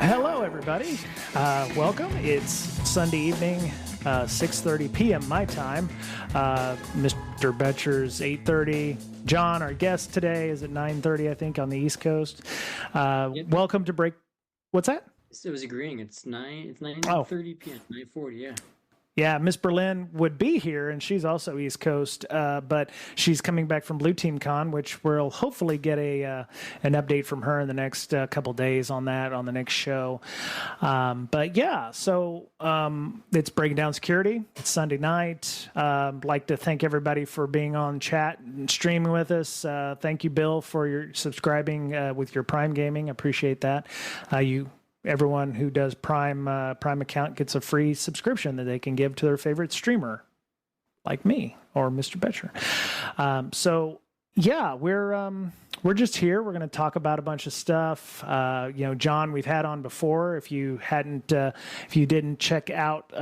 Hello, everybody. Welcome. It's Sunday evening, 6:30 p.m. my time. Mr. Betcher's 8:30. John, our guest today, is at 9:30, I think, on the East Coast. Yep. Welcome to Break. What's that? It was agreeing. It's 9:30 p.m. 9:40. Yeah. Yeah, Miss Berlin would be here, and she's also East Coast, but she's coming back from Blue Team Con, which we'll hopefully get an update from her in the next couple days on that on the next show. But yeah, so it's Breaking Down Security. It's Sunday night. Like to thank everybody for being on chat and streaming with us. Thank you, Bill, for your subscribing with your Prime Gaming. Appreciate that. Everyone who does Prime account gets a free subscription that they can give to their favorite streamer, like me or Mr. Betcher. So yeah, we're just here. We're going to talk about a bunch of stuff. John, we've had on before. If you didn't check out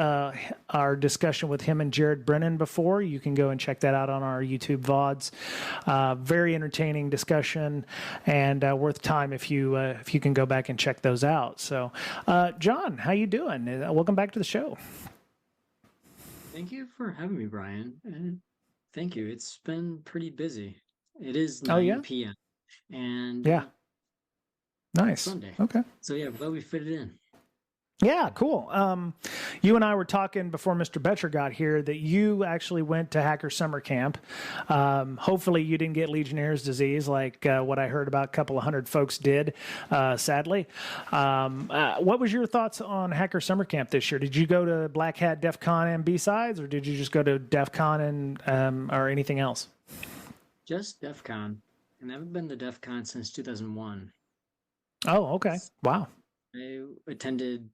our discussion with him and Jared Brennan before, you can go and check that out on our YouTube VODs. Very entertaining discussion and worth time if you can go back and check those out. So, John, how you doing? Welcome back to the show. Thank you for having me, Brian. And thank you. It's been pretty busy. It is 9 p.m. and yeah, nice Sunday. Okay. So yeah, glad we fit it in. Yeah, cool. You and I were talking before Mr. Betcher got here that you actually went to Hacker Summer Camp. Hopefully you didn't get Legionnaire's disease like what I heard about a couple of hundred folks did, sadly. What was your thoughts on Hacker Summer Camp this year? Did you go to Black Hat, DEF CON, and B-Sides, or did you just go to DEF CON and or anything else? Just DEF CON. And I haven't been to DEF CON since 2001. Oh, okay. Wow. I attended,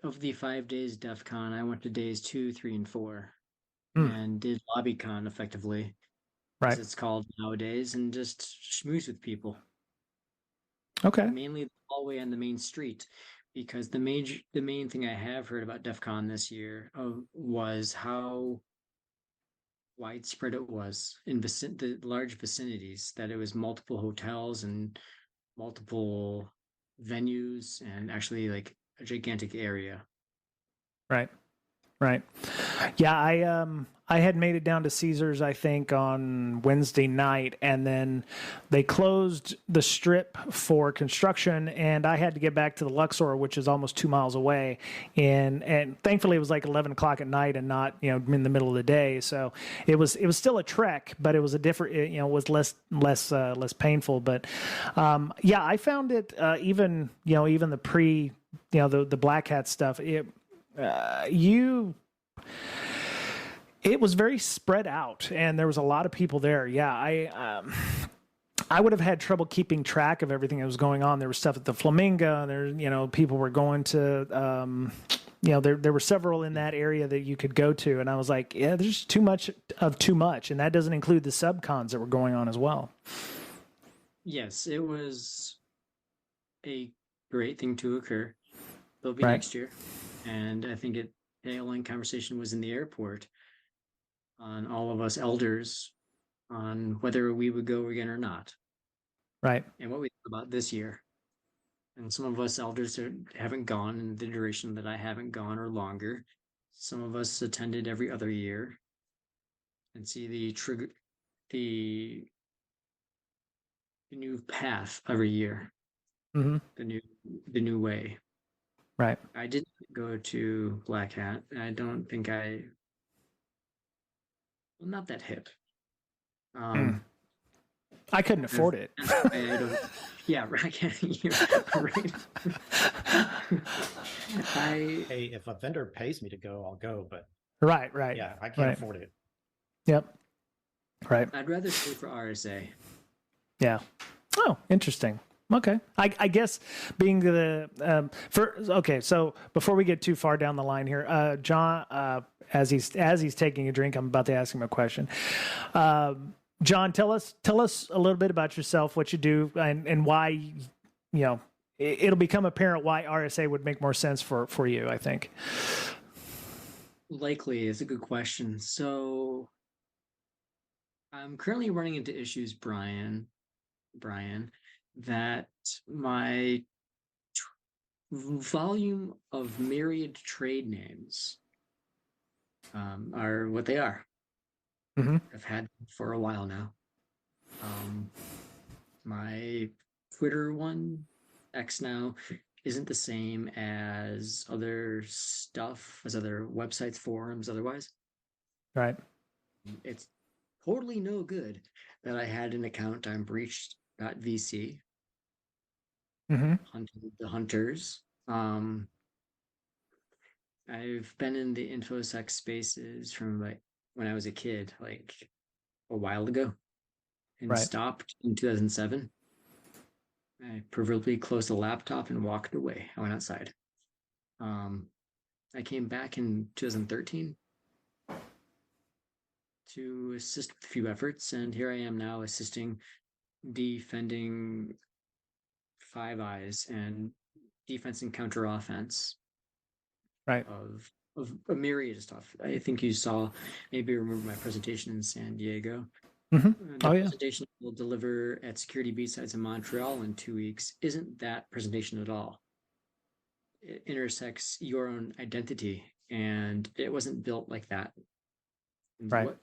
of the 5 days DEF CON, I went to days 2, 3, and 4 and did LobbyCon effectively, as it's called nowadays, and just schmooze with people. Okay. Mainly the hallway and the main street, because the main thing I have heard about DEF CON this year was how widespread it was in the large vicinities, that it was multiple hotels and multiple venues and actually like a gigantic area. Right. Yeah, I had made it down to Caesars, I think, on Wednesday night, and then they closed the strip for construction, and I had to get back to the Luxor, which is almost 2 miles away, and thankfully it was like 11 o'clock at night and not in the middle of the day, so it was still a trek, but it was a different, it was less painful, but yeah, I found it even the pre the Black Hat stuff. It was very spread out, and there was a lot of people there. Yeah, I would have had trouble keeping track of everything that was going on. There was stuff at the Flamingo. There, people were going to, there were several in that area that you could go to, and I was like, yeah, there's too much, and that doesn't include the subcons that were going on as well. Yes, it was a great thing to occur. They'll be next year. And I think the airline conversation was in the airport on all of us elders on whether we would go again or not. Right. And what we thought about this year. And some of us elders haven't gone in the duration that I haven't gone or longer. Some of us attended every other year and see the new path every year. Mm-hmm. The new way. Right. I didn't go to Black Hat. I don't think I'm not that hip. I couldn't afford it. Yeah, right. Right. Hey, if a vendor pays me to go, I'll go. But right. Yeah, I can't afford it. Yep. Right. I'd rather pay for RSA. Yeah. Oh, interesting. Okay, I guess being okay. So before we get too far down the line here, John, as he's taking a drink, I'm about to ask him a question. John, tell us a little bit about yourself, what you do, and why. It'll become apparent why RSA would make more sense for you, I think. Likely is a good question. So I'm currently running into issues, Brian, that my volume of myriad trade names are what they are. Mm-hmm. I've had for a while now. My Twitter one, X now, isn't the same as other stuff, as other websites, forums, otherwise. Right. It's totally no good that I had an account on breached.vc, Mm-hmm. hunted the hunters. I've been in the infosec spaces from like when I was a kid, like a while ago, and Right. stopped in 2007. I proverbially closed the laptop and walked away. I went outside. I came back in 2013 to assist with a few efforts, and here I am now assisting defending Five Eyes and defense and counter offense Right. of a myriad of stuff. I think you saw, maybe remember my presentation in San Diego. Mm-hmm. The Oh, yeah. presentation we'll deliver at Security B-Sides in Montreal in 2 weeks isn't that presentation at all. It intersects your own identity, and it wasn't built like that. And Right. what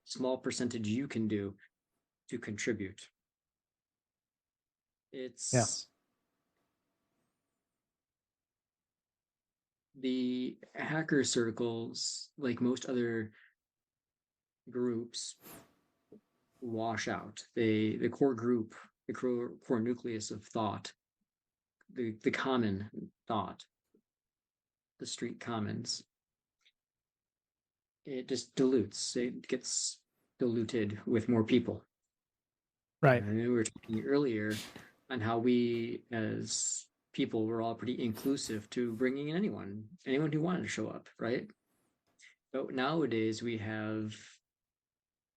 small percentage you can do to contribute. Yeah. It's the hacker circles, like most other groups, wash out. The core group, the core nucleus of thought, the common thought, the street commons, it just dilutes. It gets diluted with more people. Right. And we were talking earlier on how we as people were all pretty inclusive to bringing in anyone who wanted to show up, right? But nowadays we have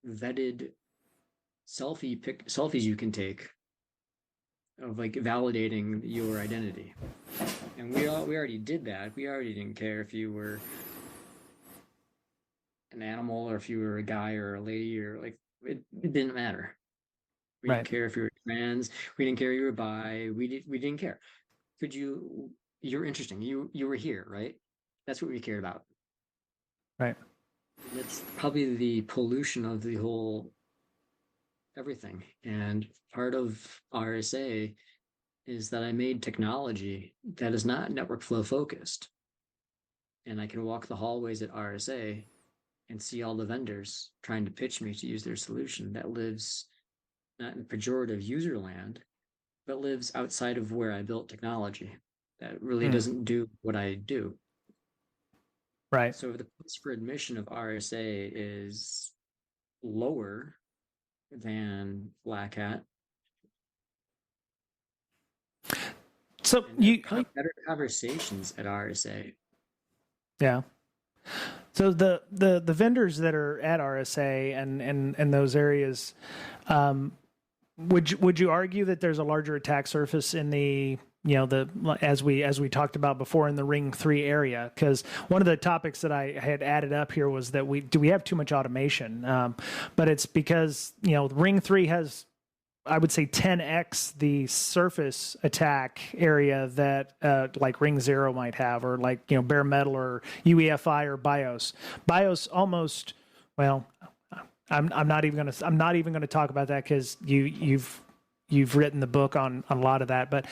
vetted selfies you can take of like validating your identity. And we already did that. We already didn't care if you were an animal or if you were a guy or a lady, or like it didn't matter. We Right. didn't care if you were trans. We didn't care if you were bi. We didn't care. You're interesting. You were here, right? That's what we cared about. Right. That's probably the pollution of the whole everything. And part of RSA is that I made technology that is not network flow focused. And I can walk the hallways at RSA and see all the vendors trying to pitch me to use their solution that lives not in pejorative userland, but lives outside of where I built technology that really doesn't do what I do. Right. So the price for admission of RSA is lower than Black Hat. So And you have better conversations at RSA. Yeah. So the vendors that are at RSA and those areas, would you argue that there's a larger attack surface in the as we talked about before in the Ring 3 area? Because one of the topics that I had added up here was that we have too much automation, but it's because Ring 3 has, I would say, 10x the surface attack area that like Ring 0 might have, or like bare metal or UEFI or BIOS. BIOS almost, well, I'm not even gonna talk about that because you've written the book on a lot of that. But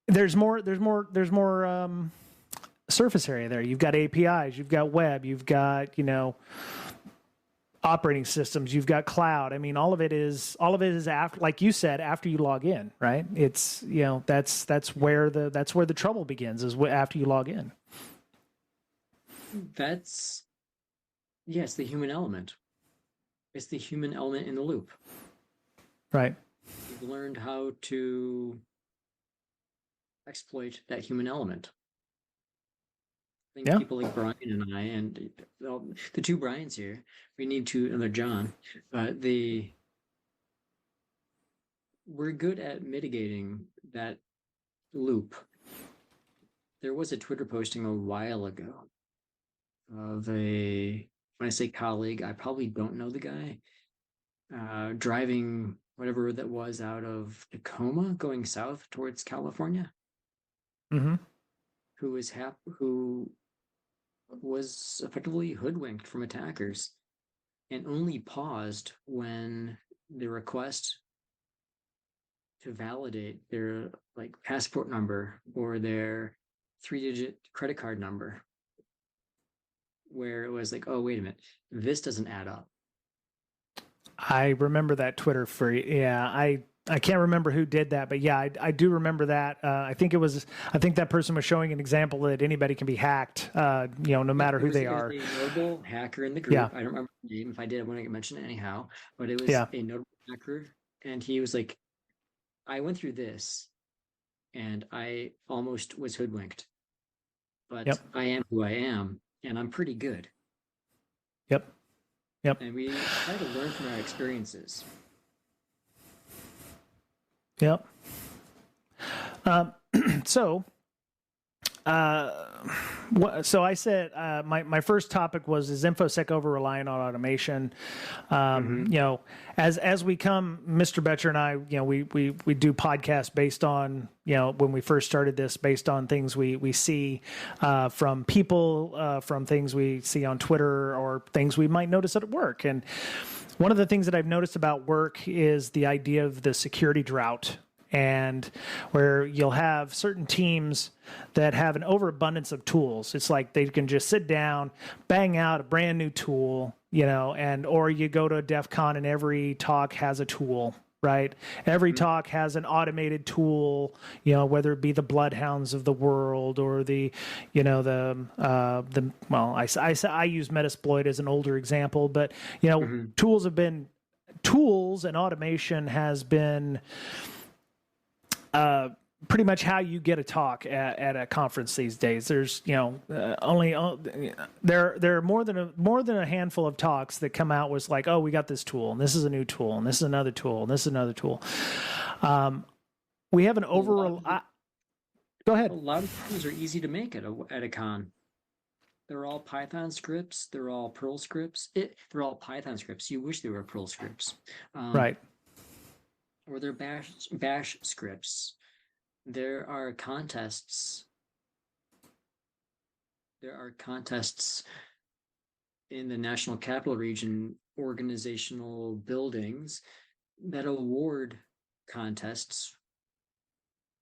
there's more surface area there. You've got APIs, you've got web, you've got operating systems, you've got cloud. I mean, all of it is after, like you said, after you log in, right? It's that's where the trouble begins, is after you log in. That's, yes, the human element. It's the human element in the loop. Right. We've learned how to exploit that human element. I think people like Brian and I, and the two Brians here, we need another John, but we're good at mitigating that loop. There was a Twitter posting a while ago of when I say colleague, I probably don't know the guy, driving whatever that was out of Tacoma going south towards California, Mm-hmm. who was effectively hoodwinked from attackers and only paused when the request to validate their like passport number or their 3-digit credit card number, where it was like, oh, wait a minute, this doesn't add up. I remember that Twitter free. Yeah, I can't remember who did that, but yeah, I do remember that. I think that person was showing an example that anybody can be hacked, no matter who they are. It was a notable hacker in the group. Yeah. I don't remember the name. If I did, I wouldn't mention it anyhow. But it was Yeah. a notable hacker, and he was like, I went through this, and I almost was hoodwinked, but Yep. I am who I am, and I'm pretty good. Yep. And we try to learn from our experiences. Yep. So I said my first topic was, is infosec over reliant on automation? As we come, Mr. Betcher and I, we do podcasts based on, when we first started this, based on things we see from people, from things we see on Twitter, or things we might notice at work. And one of the things that I've noticed about work is the idea of the security drought, and where you'll have certain teams that have an overabundance of tools. It's like they can just sit down, bang out a brand new tool, or you go to a DEF CON and every talk has a tool, right? Every talk has an automated tool, whether it be the Bloodhounds of the world or I use Metasploit as an older example, but, tools and automation has been pretty much how you get a talk at a conference these days. There's, there are more than a handful of talks that come out with like, oh, we got this tool, and this is a new tool, and this is another tool, and this is another tool. We have an overall. Go ahead. A lot of tools are easy to make at a con. They're all Python scripts. They're all Perl scripts. They're all Python scripts. You wish they were Perl scripts. Right. Or they're bash scripts. There are contests. In the National Capital Region organizational buildings that award contests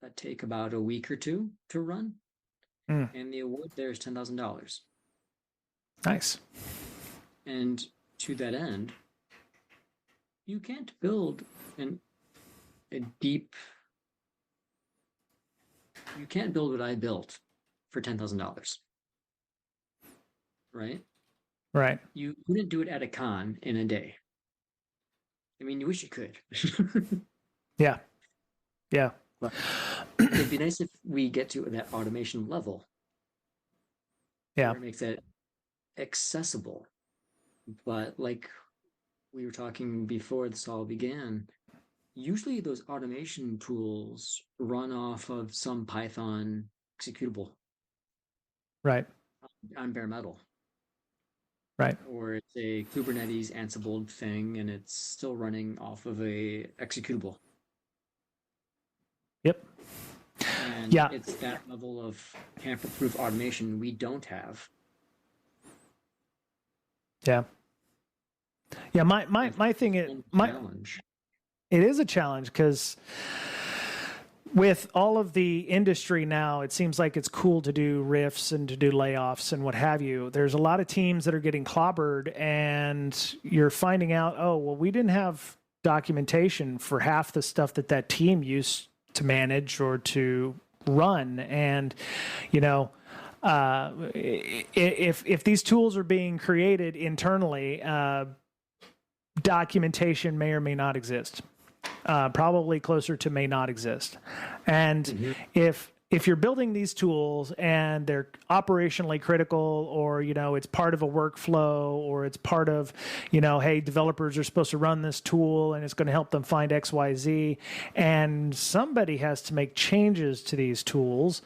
that take about a week or two to run. And the award there is $10,000. Nice. And to that end, you can't build you can't build what I built for $10,000. Right? Right. You couldn't do it at a con in a day. I mean, you wish you could. Yeah. Yeah. But it'd be nice if we get to that automation level. Yeah. Where it makes it accessible. But like we were talking before this all began, usually those automation tools run off of some Python executable. Right. On bare metal. Right. Or it's a Kubernetes Ansible thing, and it's still running off of a executable. Yep. And it's that level of tamper-proof automation we don't have. Yeah. Yeah. My thing is challenge. It is a challenge because with all of the industry now, it seems like it's cool to do riffs and to do layoffs and what have you. There's a lot of teams that are getting clobbered, and you're finding out, oh, well, we didn't have documentation for half the stuff that team used to manage or to run. And, if these tools are being created internally, documentation may or may not exist. Probably closer to may not exist. And if you're building these tools and they're operationally critical, or, it's part of a workflow, or it's part of, hey, developers are supposed to run this tool and it's going to help them find XYZ, and somebody has to make changes to these tools,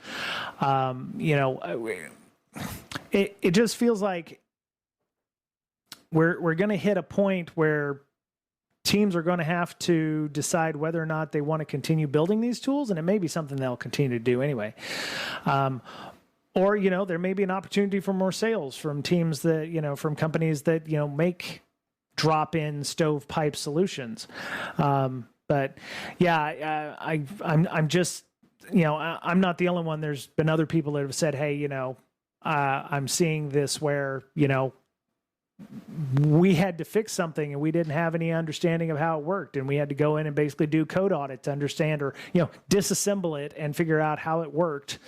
it just feels like we're going to hit a point where teams are going to have to decide whether or not they want to continue building these tools, and it may be something they'll continue to do anyway. Or, there may be an opportunity for more sales from teams that, from companies that, make drop-in stovepipe solutions. But yeah, I'm just, I'm not the only one. There's been other people that have said, hey, I'm seeing this where, we had to fix something and we didn't have any understanding of how it worked. And we had to go in and basically do code audit to understand or, disassemble it and figure out how it worked.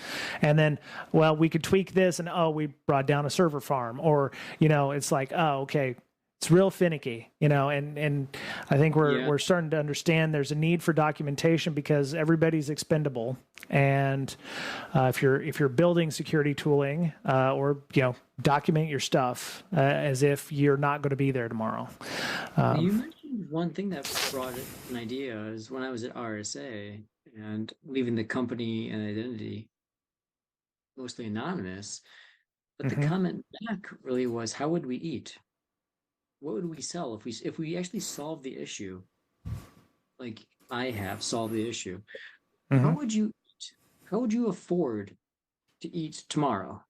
And then, well, we could tweak this and, we brought down a server farm or, it's like, okay, it's real finicky, and I think we're starting to understand there's a need for documentation because everybody's expendable. And if you're building security tooling or document your stuff as if you're not going to be there tomorrow. You mentioned one thing that brought an idea is when I was at RSA and leaving the company and identity mostly anonymous, but the comment back really was, how would we eat? What would we sell if we actually solved the issue? Like I have solved the issue. How would you eat? How would you afford to eat tomorrow?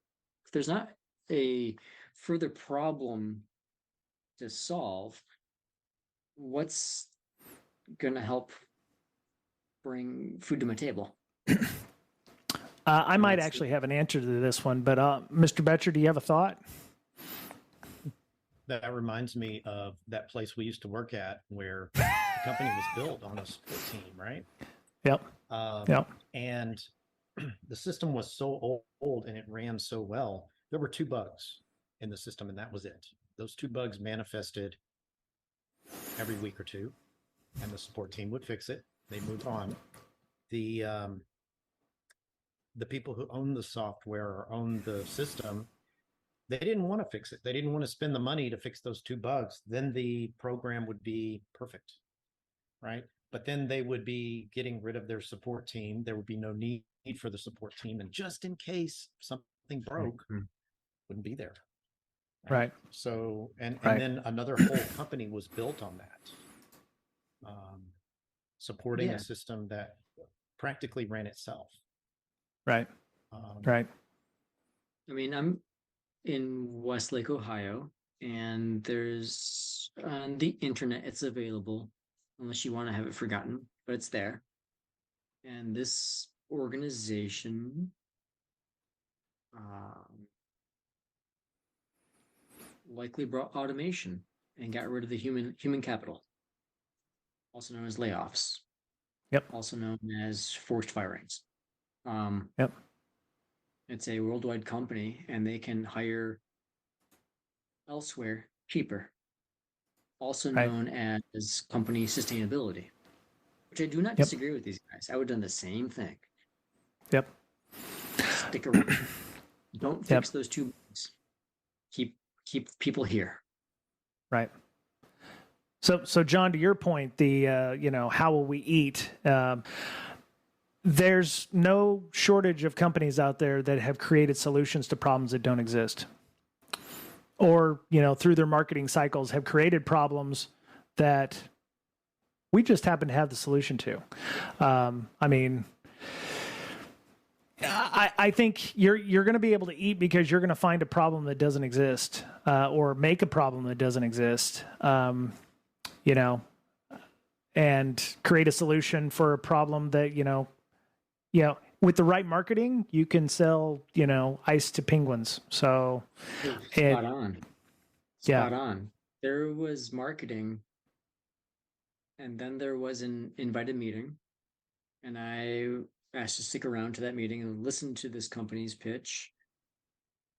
If there's not a further problem to solve, what's going to help bring food to my table? I might actually have an answer to this one, but Mr. Betcher, do you have a thought? That reminds me of that place we used to work at where the company was built on a support team, right? Yep. And the system was so old and it ran so well. There were 2 bugs in the system, and that was it. Those 2 bugs manifested every week or 2, and the support team would fix it. They moved on. The people who own the software or own the system, they didn't want to fix it. They didn't want to spend the money to fix those 2 bugs. Then the program would be perfect, right? But then they would be getting rid of their support team. There would be no need for the support team. And just in case something broke, wouldn't be there. Right. So, and then another whole company was built on that, supporting a system that practically ran itself. Right. Right. I mean, I'm in Westlake, Ohio, and there's on the internet, it's available unless you want to have it forgotten, but it's there. And this organization likely brought automation and got rid of the human capital, also known as layoffs. Yep. Also known as forced firings. Yep. It's a worldwide company, and they can hire elsewhere cheaper. Also known as company sustainability, which I do not disagree with these guys. I would have done the same thing. Yep. Stick around. Don't fix those 2 bugs. Keep people here. Right. So John, to your point, the how will we eat? There's no shortage of companies out there that have created solutions to problems that don't exist, or through their marketing cycles have created problems that we just happen to have the solution to. I think you're going to be able to eat because you're going to find a problem that doesn't exist, or make a problem that doesn't exist, and create a solution for a problem that, with the right marketing, you can sell, ice to penguins. So Spot on. There was marketing, and then there was an invited meeting, and I asked to stick around to that meeting and listen to this company's pitch.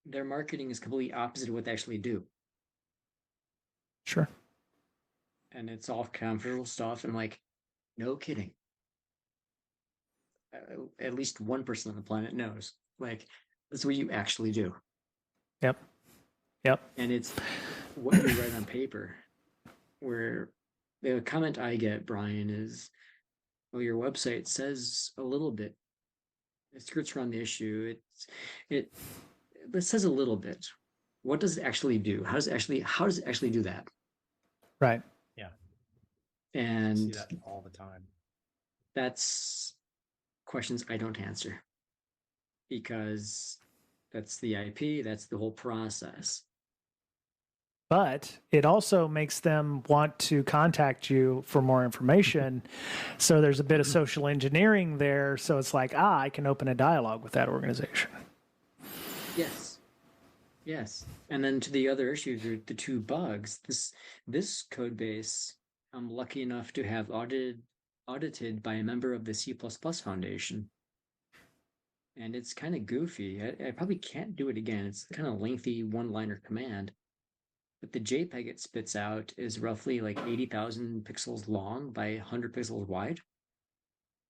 Their marketing is completely opposite of what they actually do. Sure. And it's all comfortable stuff. And I'm like, no kidding. At least one person on the planet knows. Like, that's what you actually do. Yep. And it's what you write on paper. Where the comment I get, Brian, is, well, your website says a little bit. It skirts around the issue. It says a little bit. What does it actually do? How does it actually do that? Right. Yeah. See And that all the time. that's questions I don't answer because that's the IP, that's the whole process. But it also makes them want to contact you for more information. So there's a bit of social engineering there. So it's like, I can open a dialogue with that organization. Yes. Yes. And then to the other issue, the two bugs, this code base, I'm lucky enough to have audited by a member of the C++ Foundation. And it's kind of goofy. I probably can't do it again. It's kind of lengthy one-liner command. But the JPEG it spits out is roughly like 80,000 pixels long by 100 pixels wide.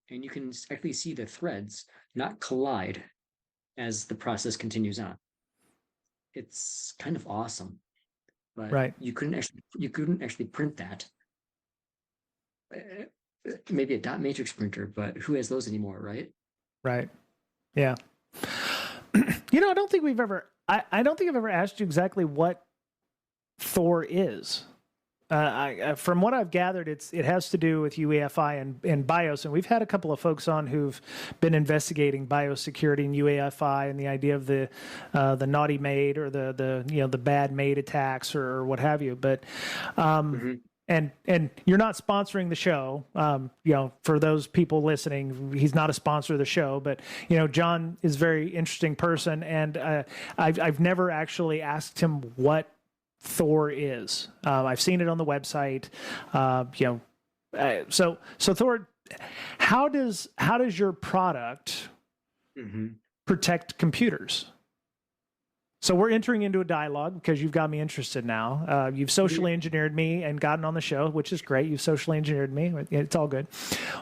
And you can actually see the threads not collide as the process continues on. It's kind of awesome, but Right. you couldn't actually print that. Maybe a dot matrix printer, but who has those anymore, right? Right. Yeah. I don't think we've ever, I don't think I've ever asked you exactly what Thor is. From what I've gathered, it has to do with UEFI and BIOS, and we've had a couple of folks on who've been investigating BIOS security and UEFI and the idea of the naughty maid or the bad maid attacks or what have you. But and you're not sponsoring the show. For those people listening, he's not a sponsor of the show. But John is a very interesting person, and I've never actually asked him what Thor is. I've seen it on the website. So Thor, how does your product protect computers? So we're entering into a dialogue because you've got me interested now. You've socially engineered me and gotten on the show, which is great. You've socially engineered me. It's all good.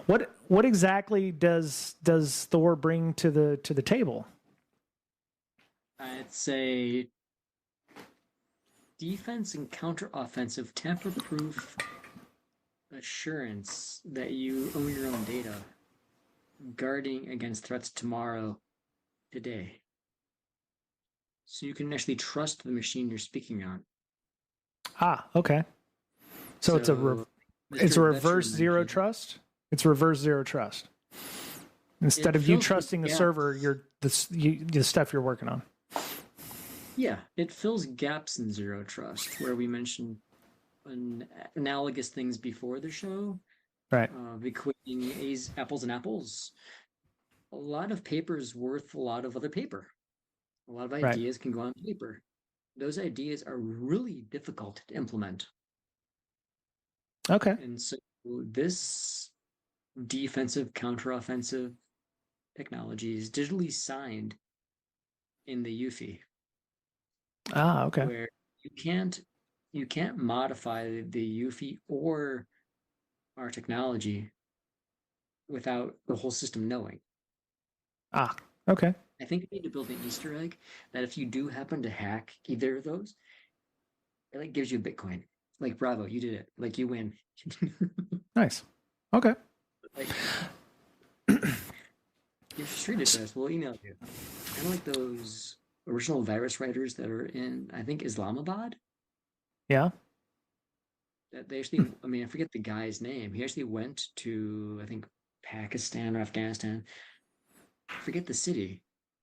What exactly does Thor bring to the table? I'd say defense and counter-offensive tamper-proof assurance that you own your own data, guarding against threats tomorrow, today. So you can actually trust the machine you're speaking on. Okay. So it's a reverse zero trust. It's reverse zero trust. Instead of you trusting the server, the stuff you're working on. Yeah, it fills gaps in zero trust where we mentioned analogous things before the show. Right. Between apples and apples. A lot of paper is worth a lot of other paper. A lot of ideas can go on paper. Those ideas are really difficult to implement. Okay. And so this defensive, counteroffensive technology is digitally signed in the UEFI. Okay. Where you can't modify the UEFI or our technology without the whole system knowing. Okay. I think we need to build an Easter egg that if you do happen to hack either of those, it gives you Bitcoin. Bravo, you did it. You win. Nice. Okay. Your street address, we'll email you. Kind of like those original virus writers that are in, I think, Islamabad. Yeah. That they actually, I forget the guy's name. He actually went to, I think, Pakistan or Afghanistan. I forget the city.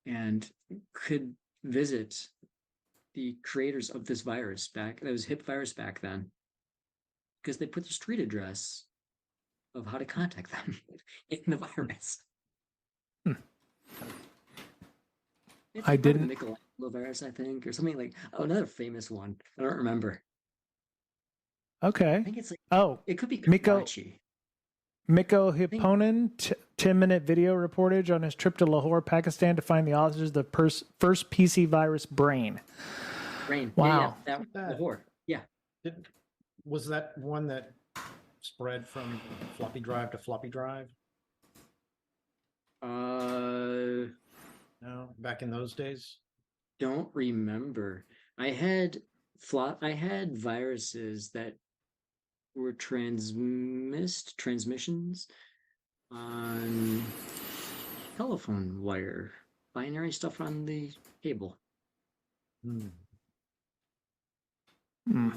And could visit the creators of this virus that was hip virus back then, because they put the street address of how to contact them in the virus. I didn't. Michelangelo virus, I think, or something another famous one. I don't remember. Okay. I think it's it could be Mikko Hipponen, 10-minute video reportage on his trip to Lahore, Pakistan to find the authors of the first PC virus Brain. Wow. Yeah, Lahore. Yeah. Was that one that spread from floppy drive to floppy drive? No, back in those days? Don't remember. I had viruses that were transmissions on telephone wire, binary stuff on the cable.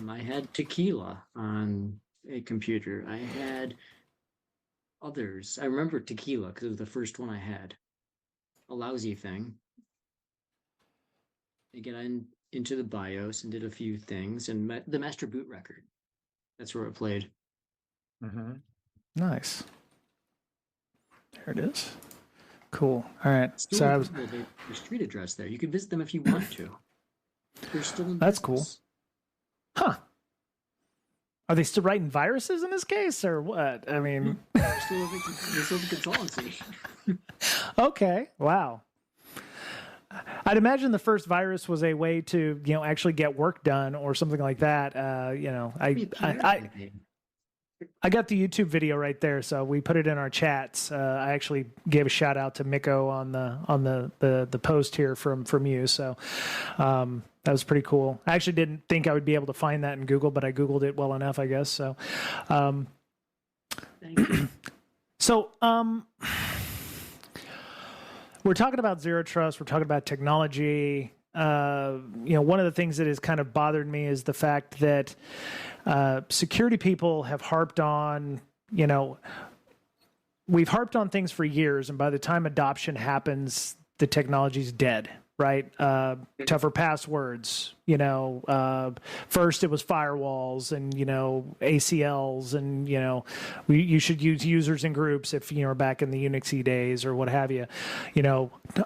I had tequila on a computer. I had others. I remember tequila because it was the first one I had. A lousy thing. I get into the BIOS and did a few things, and the master boot record. That's where it played. Mm-hmm. Nice. There it is. Cool. All right. Still So I was. their street address there. You can visit them if you want to. They're still in That's business. Cool. Huh. Are they still writing viruses in this case, or what? I mean, They're still the consultancy. okay. Wow. I'd imagine the first virus was a way to, actually get work done or something like that. I got the YouTube video right there, so we put it in our chats. I actually gave a shout out to Miko on the post here from you. So that was pretty cool. I actually didn't think I would be able to find that in Google, but I Googled it well enough, I guess. So, Thank you. so we're talking about ZeroTrust. We're talking about technology. One of the things that has kind of bothered me is the fact that security people have harped on, we've harped on things for years, and by the time adoption happens, the technology's dead, right? Tougher passwords, first it was firewalls and, ACLs and, you should use users and groups if you're back in the Unixy days or what have you,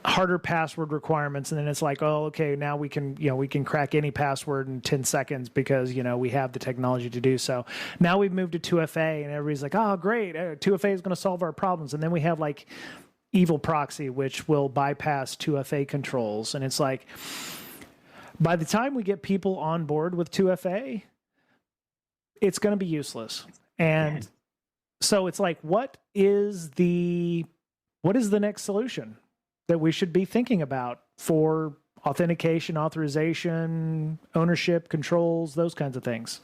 harder password requirements. And then it's like, oh, okay, now we can crack any password in 10 seconds because, we have the technology to do so. Now we've moved to 2FA and everybody's like, oh, great. 2FA is going to solve our problems. And then we have like evil proxy, which will bypass 2FA controls. And it's like, by the time we get people on board with 2FA, it's going to be useless. And so it's like, what is the next solution that we should be thinking about for authentication, authorization, ownership, controls, those kinds of things?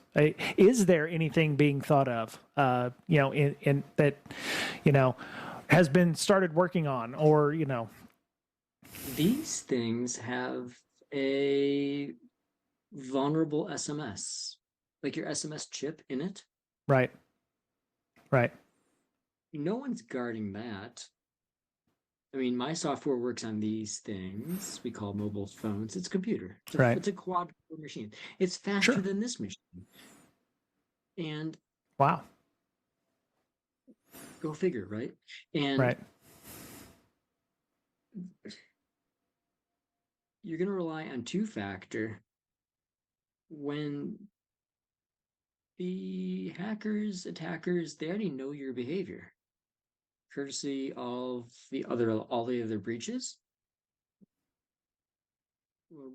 Is there anything being thought of, in that, has been started working on, or, These things have a vulnerable SMS, like your SMS chip in it. Right. No one's guarding that. I mean, my software works on these things we call mobile phones. It's a computer. It's a quad machine. It's faster than this machine. And wow. Go figure, right? And right. You're going to rely on two-factor when the attackers, they already know your behavior, courtesy of all the other breaches.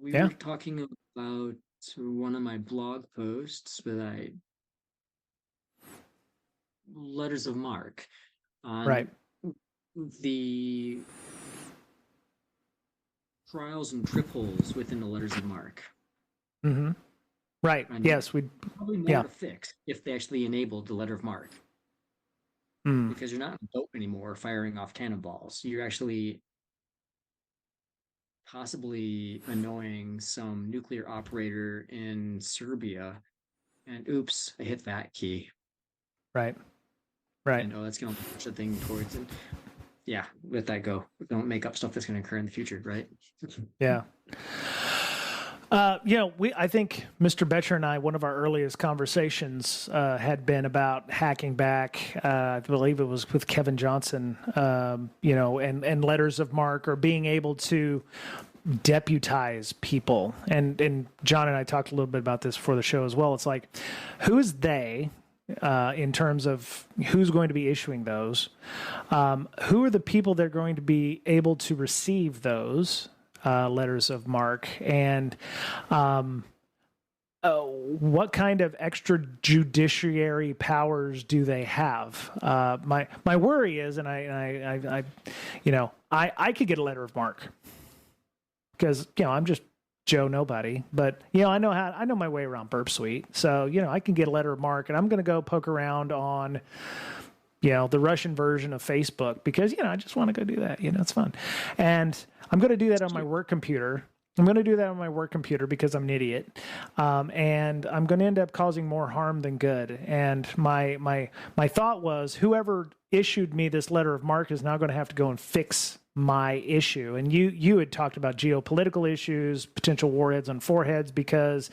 We were talking about one of my blog posts with letters of marque on the trials and triples within the letters of marque. Mm-hmm. Right. And yes, we probably more to fix if they actually enabled the letter of marque. Because you're not a boat anymore firing off cannonballs. You're actually possibly annoying some nuclear operator in Serbia, and oops, I hit that key. Right. And that's going to push the thing towards it. Yeah, let that go. Don't make up stuff that's going to occur in the future, right? Yeah. I think Mr. Betcher and I, one of our earliest conversations had been about hacking back. I believe it was with Kevin Johnson, and letters of marque, or being able to deputize people. And John and I talked a little bit about this before the show as well. It's like, who's they? In terms of who's going to be issuing those, who are the people that are going to be able to receive those letters of marque, and what kind of extrajudiciary powers do they have? My worry is, and I could get a letter of marque because I'm just Joe Nobody, but I know my way around Burp Suite, so I can get a letter of marque, and I'm going to go poke around on the Russian version of Facebook because I just want to go do that. It's fun, and I'm going to do that on my work computer. I'm going to do that on my work computer because I'm an idiot, and I'm going to end up causing more harm than good. And my thought was, whoever issued me this letter of marque is now going to have to go and fix my issue. And you had talked about geopolitical issues, potential warheads on foreheads, because,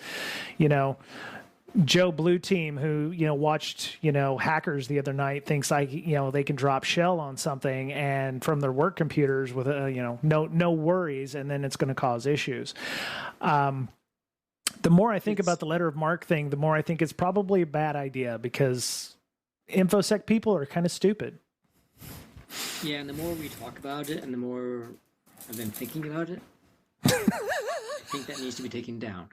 Joe Blue Team, who watched hackers the other night, thinks they can drop shell on something and from their work computers with no worries, and then it's going to cause issues. The more I think about the letter of marque thing, the more I think it's probably a bad idea, because infosec people are kind of stupid. Yeah, and the more we talk about it, and the more I've been thinking about it, I think that needs to be taken down.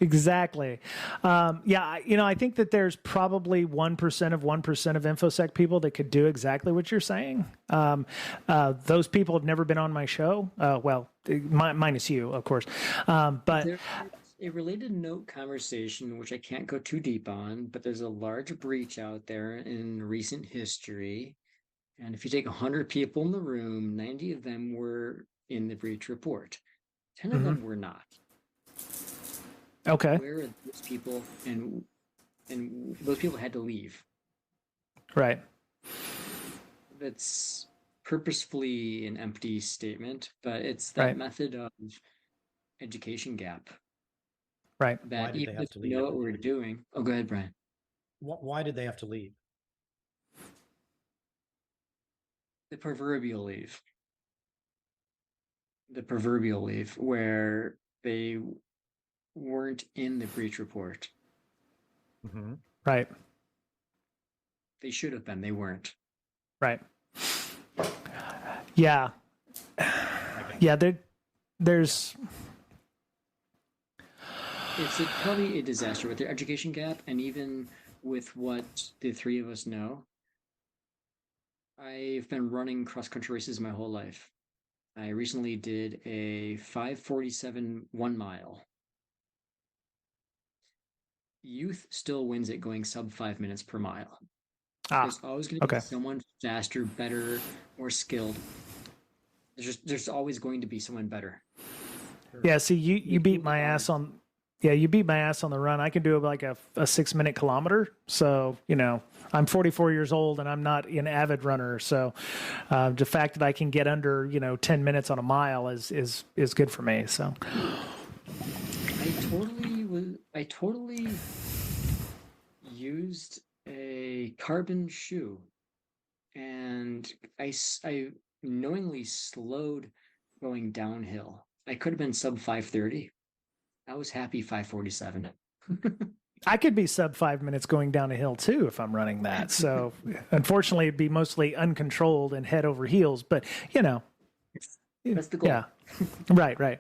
Exactly. I think that there's probably 1% of 1% of infosec people that could do exactly what you're saying. Those people have never been on my show. Minus you, of course. But there's a related note conversation, which I can't go too deep on, but there's a large breach out there in recent history. And if you take 100 people in the room, 90 of them were in the breach report. 10 of them were not. Okay. Where are those people? And those people had to leave. Right. That's purposefully an empty statement, but it's that method of education gap. Right. That even if we know what we're doing. Oh, go ahead, Brian. Why did they have to leave? The proverbial leave. The proverbial leave, where they weren't in the breach report. Mm-hmm. Right. They should have been. They weren't. Right. Yeah. Yeah. There's. It's probably a disaster with their education gap, and even with what the three of us know. I've been running cross-country races my whole life. I recently did a 5:47 1 mile. Youth still wins it going sub 5 minutes per mile. There's always going to be someone faster, better, more skilled. There's always going to be someone better. Yeah, see, you beat my ass on. Yeah, you beat my ass on the run. I can do like a 6-minute kilometer. So, I'm 44 years old and I'm not an avid runner. So the fact that I can get under, 10 minutes on a mile is good for me. So I totally used a carbon shoe, and I knowingly slowed going downhill. I could have been sub 5:30. I was happy 5:47. I could be sub 5 minutes going down a hill too if I'm running that. So unfortunately, it'd be mostly uncontrolled and head over heels. But that's the goal. Yeah, right.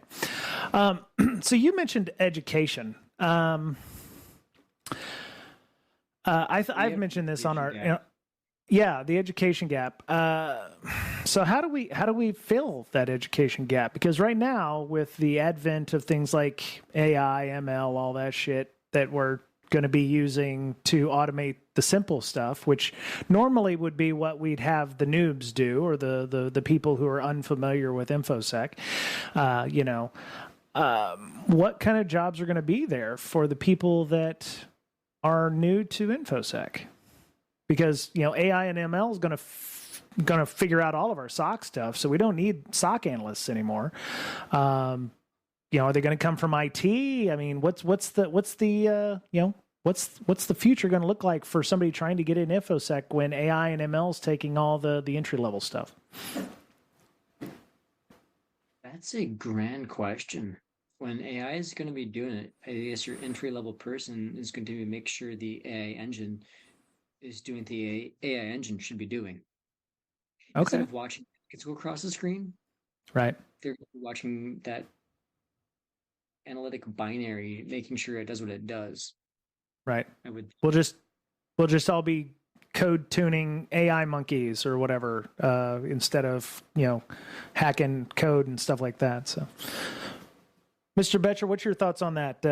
So you mentioned education. I've mentioned this on our. The education gap. So how do we fill that education gap? Because right now, with the advent of things like AI, ML, all that shit that we're going to be using to automate the simple stuff, which normally would be what we'd have the noobs do, or the people who are unfamiliar with infosec, what kind of jobs are going to be there for the people that are new to infosec? Because AI and ML is going to figure out all of our SOC stuff, so we don't need SOC analysts anymore. Are they going to come from IT? I mean, what's the future going to look like for somebody trying to get in infosec when AI and ML is taking all the entry level stuff? That's a grand question. When AI is going to be doing it, I guess your entry level person is going to make sure the AI engine is doing the AI engine should be doing. Okay. Instead of watching it go across the screen, right? They're watching that analytic binary, making sure it does what it does. Right. We'll just all be code tuning AI monkeys or whatever instead of hacking code and stuff like that. So, Mr. Betcher, what's your thoughts on that?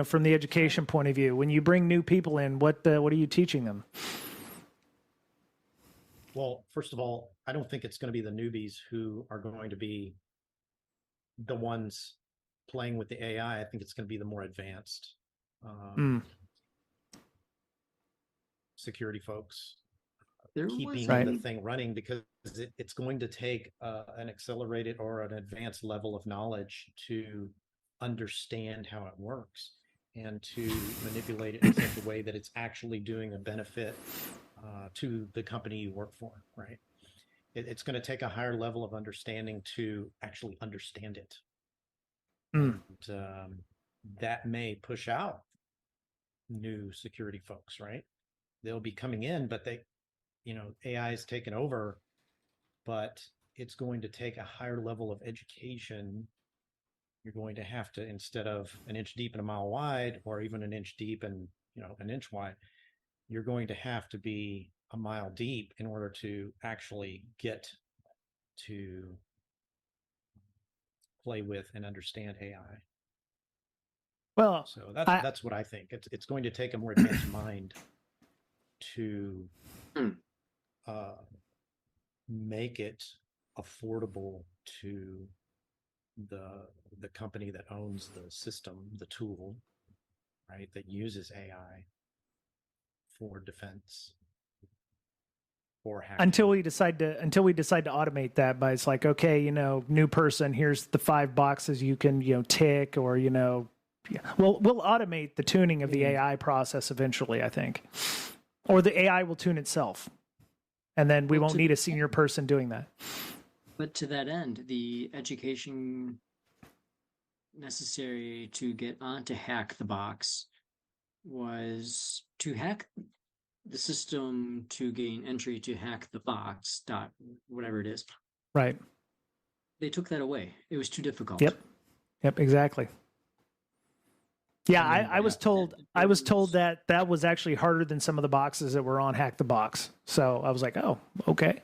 From the education point of view, when you bring new people in, what are you teaching them? Well, first of all, I don't think it's going to be the newbies who are going to be the ones playing with the AI. I think it's going to be the more advanced security folks There keeping was the thing running, because it's going to take an accelerated or an advanced level of knowledge to understand how it works and to manipulate it in such a way that it's actually doing a benefit to the company you work for, right? It's going to take a higher level of understanding to actually understand it. And that may push out new security folks, right? They'll be coming in, but AI is taken over, but it's going to take a higher level of education. You're going to have to, instead of an inch deep and a mile wide, or even an inch deep and an inch wide, you're going to have to be a mile deep in order to actually get to play with and understand AI. Well, so that's what I think. It's going to take a more advanced mind to make it affordable to the company that owns the system, the tool, right, that uses AI for defense or hacking. Until we decide to automate that, by it's like, okay, new person, here's the 5 boxes you can tick, or we'll automate the tuning of the AI process eventually, I think, or the AI will tune itself, and then we won't need a senior person doing that. But to that end, the education necessary to get on to hack the box was to hack the system to gain entry to hack the box dot whatever it is. Right. They took that away. It was too difficult. Yep, exactly. Yeah, I was told that was actually harder than some of the boxes that were on Hack the Box. So I was like, oh, okay.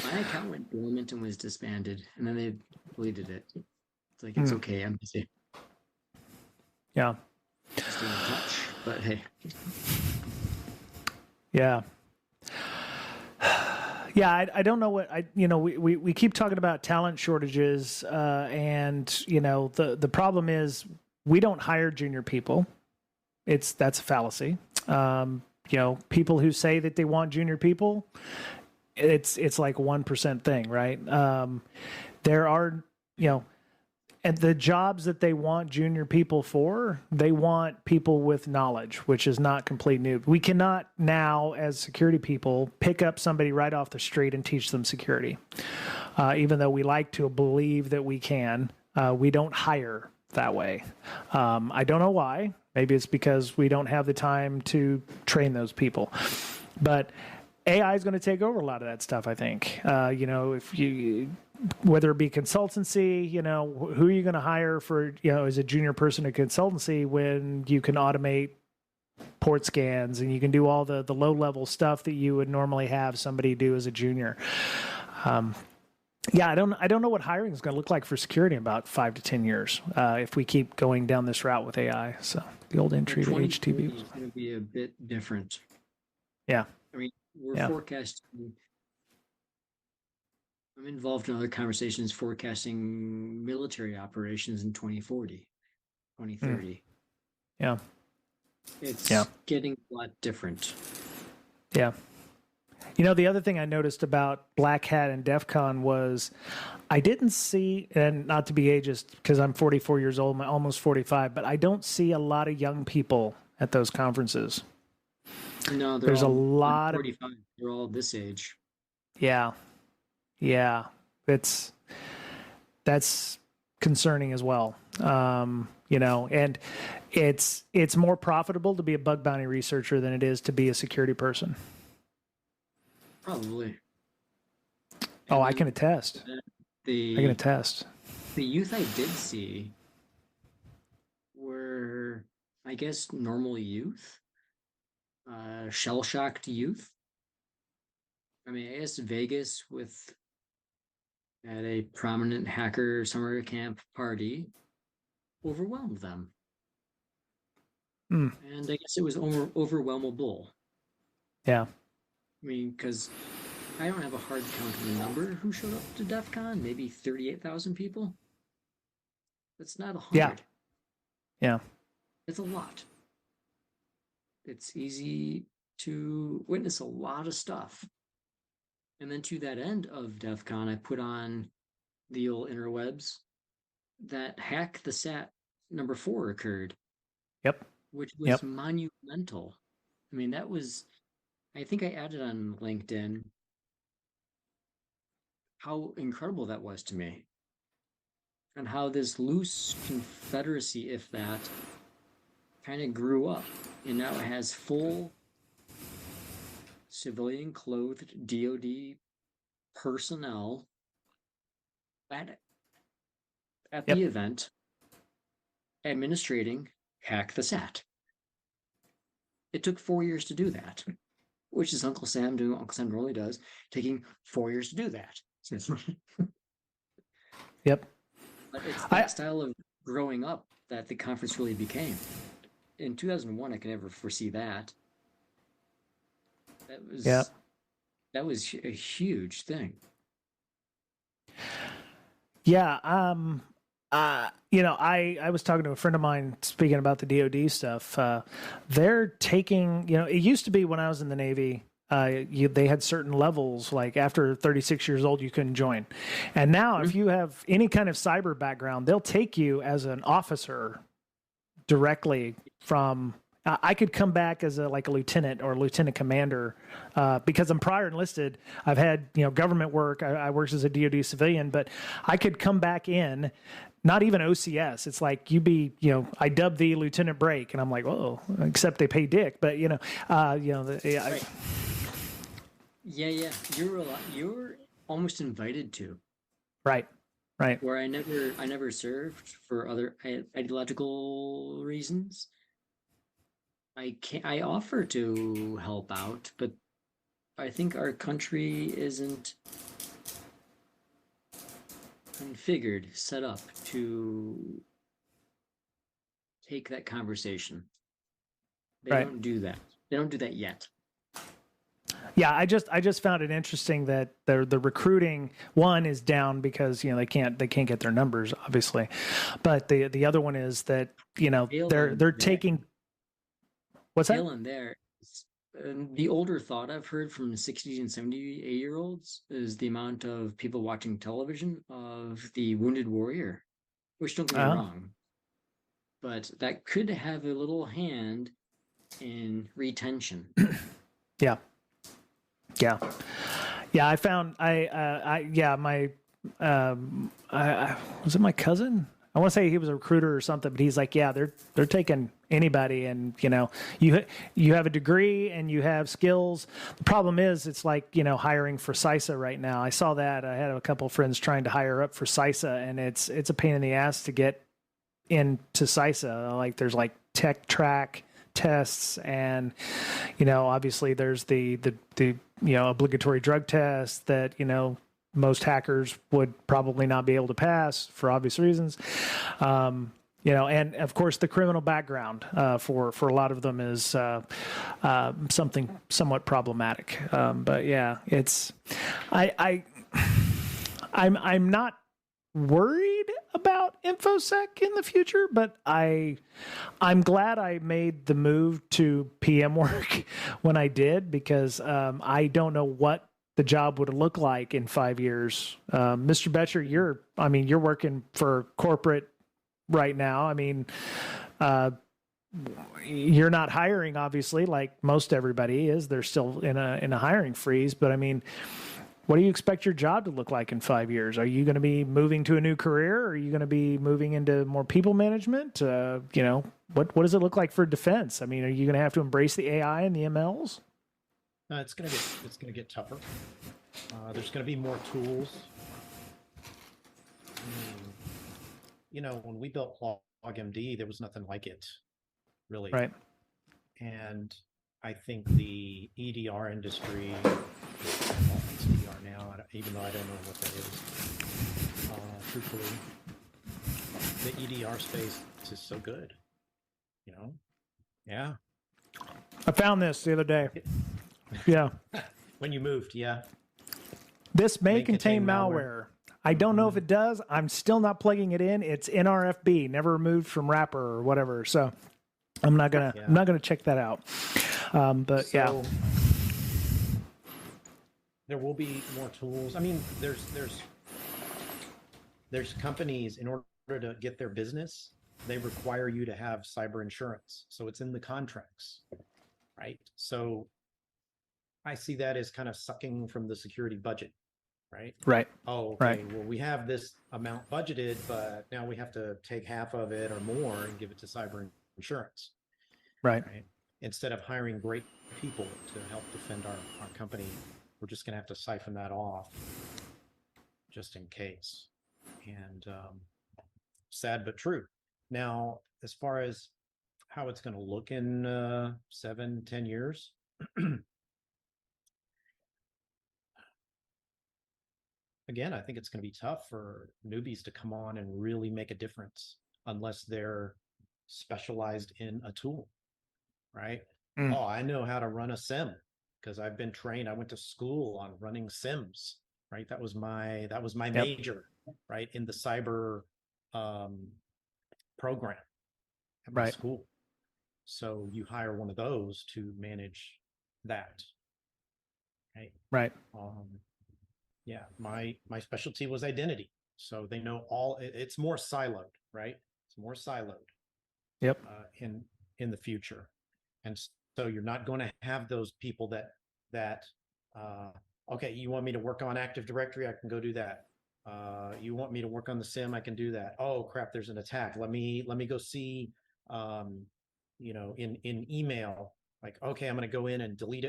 My account went dormant and was disbanded, and then they deleted it. It's like, it's okay, I'm busy. Yeah. Stay in touch, but hey. Yeah. Yeah, I don't know what we keep talking about talent shortages, and the problem is we don't hire junior people. That's a fallacy. People who say that they want junior people, it's like 1% thing, right? There are, and the jobs that they want junior people for, they want people with knowledge, which is not complete new. We cannot now, as security people, pick up somebody right off the street and teach them security. Even though we like to believe that we can, we don't hire that way. I don't know why. Maybe it's because we don't have the time to train those people. But AI is going to take over a lot of that stuff, I think. If you, whether it be consultancy, who are you going to hire for, as a junior person in consultancy, when you can automate port scans and you can do all the low level stuff that you would normally have somebody do as a junior. I don't know what hiring is going to look like for security in about 5 to 10 years if we keep going down this route with AI. So the old entry to HTB is going to be a bit different. Yeah. I mean, we're forecasting. I'm involved in other conversations forecasting military operations in 2040, 2030. Yeah. It's getting a lot different. Yeah. The other thing I noticed about Black Hat and DEF CON was I didn't see, and not to be ageist because I'm 44 years old, I'm almost 45, but I don't see a lot of young people at those conferences. No, there's a lot 45. They're all this age. Yeah. That's concerning as well. And it's more profitable to be a bug bounty researcher than it is to be a security person. Probably. Oh, I can attest. The youth I did see were, I guess, normal youth, shell-shocked youth. I mean, I guess Vegas at a prominent hacker summer camp party overwhelmed them. And I guess it was overwhelmable. Yeah. I mean, because I don't have a hard count of the number who showed up to DEF CON, maybe 38,000 people. That's not 100. Yeah. It's a lot. It's easy to witness a lot of stuff. And then to that end of DEF CON, I put on the old interwebs that Hack the Sat number 4 occurred. Yep. Which was monumental. I mean, that was, I think I added on LinkedIn how incredible that was to me. And how this loose confederacy, if that, kind of grew up. And now it has full civilian clothed DoD personnel at the event administrating Hack the Sat. It took 4 years to do that, which is Uncle Sam doing what Uncle Sam normally does, taking 4 years to do that. Yep. But it's that style of growing up that the conference really became. In 2001, I could never foresee that. That was a huge thing. Yeah. I was talking to a friend of mine speaking about the DoD stuff. They're taking, it used to be when I was in the Navy, they had certain levels, like after 36 years old, you couldn't join. And now if you have any kind of cyber background, they'll take you as an officer directly from, I could come back as a lieutenant or a lieutenant commander because I'm prior enlisted. I've had, government work. I worked as a DoD civilian, but I could come back in, not even OCS. It's like I dub the Lieutenant Break, and I'm like, whoa, except they pay dick. But Right. Yeah. You're almost invited to. Right. Where I never served for other ideological reasons. I offer to help out, but I think our country isn't configured, set up to take that conversation. They don't do that. They don't do that yet. Yeah, I just found it interesting that the recruiting one is down because they can't get their numbers, obviously, but the other one is that they're taking. What's that? In there, the older thought I've heard from 60 and 78-year-olds is the amount of people watching television of the Wounded Warrior, which don't get me wrong, but that could have a little hand in retention. Yeah. I found my was it my cousin? I want to say he was a recruiter or something, but he's like, yeah, they're taking anybody, and you have a degree and you have skills. The problem is, it's like hiring for CISA right now. I saw that. I had a couple of friends trying to hire up for CISA, and it's a pain in the ass to get into CISA. Like there's like tech track tests, and obviously there's the obligatory drug test that most hackers would probably not be able to pass for obvious reasons. And of course the criminal background for a lot of them is something somewhat problematic. But yeah, I'm not worried about infosec in the future, but I'm glad I made the move to PM work when I did, because I don't know what the job would look like in 5 years. Mr. Betcher, you're working for corporate right now. I mean, you're not hiring, obviously, like most everybody is. They're still in a hiring freeze, but I mean, what do you expect your job to look like in 5 years? Are you going to be moving to a new career? Are you going to be moving into more people management? What does it look like for defense? I mean, are you going to have to embrace the AI and the MLs? It's going to get tougher. There's going to be more tools. When we built LogMD, there was nothing like it, really. Right. And I think the EDR industry, it's EDR now, even though I don't know what that is, truthfully, the EDR space is so good. Yeah. I found this the other day. Yeah. When you moved, yeah. This may contain malware. I don't know if it does. I'm still not plugging it in. It's NRFB, never removed from wrapper or whatever. So I'm not gonna check that out. But yeah, there will be more tools. I mean, there's companies, in order to get their business, they require you to have cyber insurance. So it's in the contracts, right? So I see that as kind of sucking from the security budget. Right. Right. Oh, okay. Right. Well, we have this amount budgeted, but now we have to take half of it or more and give it to cyber insurance. Right. Instead of hiring great people to help defend our company, we're just going to have to siphon that off just in case. And sad but true. Now, as far as how it's going to look in 7-10 years, again, I think it's going to be tough for newbies to come on and really make a difference unless they're specialized in a tool, right? Oh, I know how to run a SIM because I've been trained. I went to school on running SIMs, right? That was my major, right, in the cyber program at my school. So you hire one of those to manage that, right? Right. Yeah, my specialty was identity. So they know it's more siloed, right? It's more siloed. Yep. In the future. And so you're not going to have those people that okay, you want me to work on Active Directory, I can go do that. You want me to work on the SIM, I can do that. Oh crap, there's an attack. Let me go see in email, like, okay, I'm going to go in and delete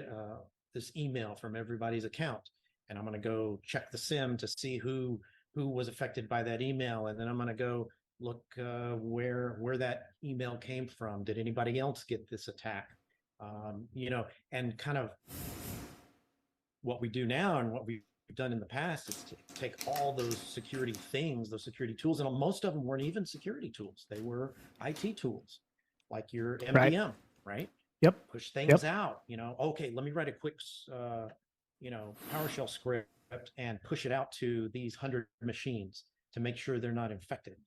this email from everybody's account. And I'm going to go check the SIM to see who was affected by that email. And then I'm going to go look where that email came from. Did anybody else get this attack? And kind of what we do now and what we've done in the past is to take all those security things, those security tools, and most of them weren't even security tools. They were IT tools, like your MDM, right? Yep. Push things out, okay, let me write a quick PowerShell script and push it out to these 100 machines to make sure they're not infected,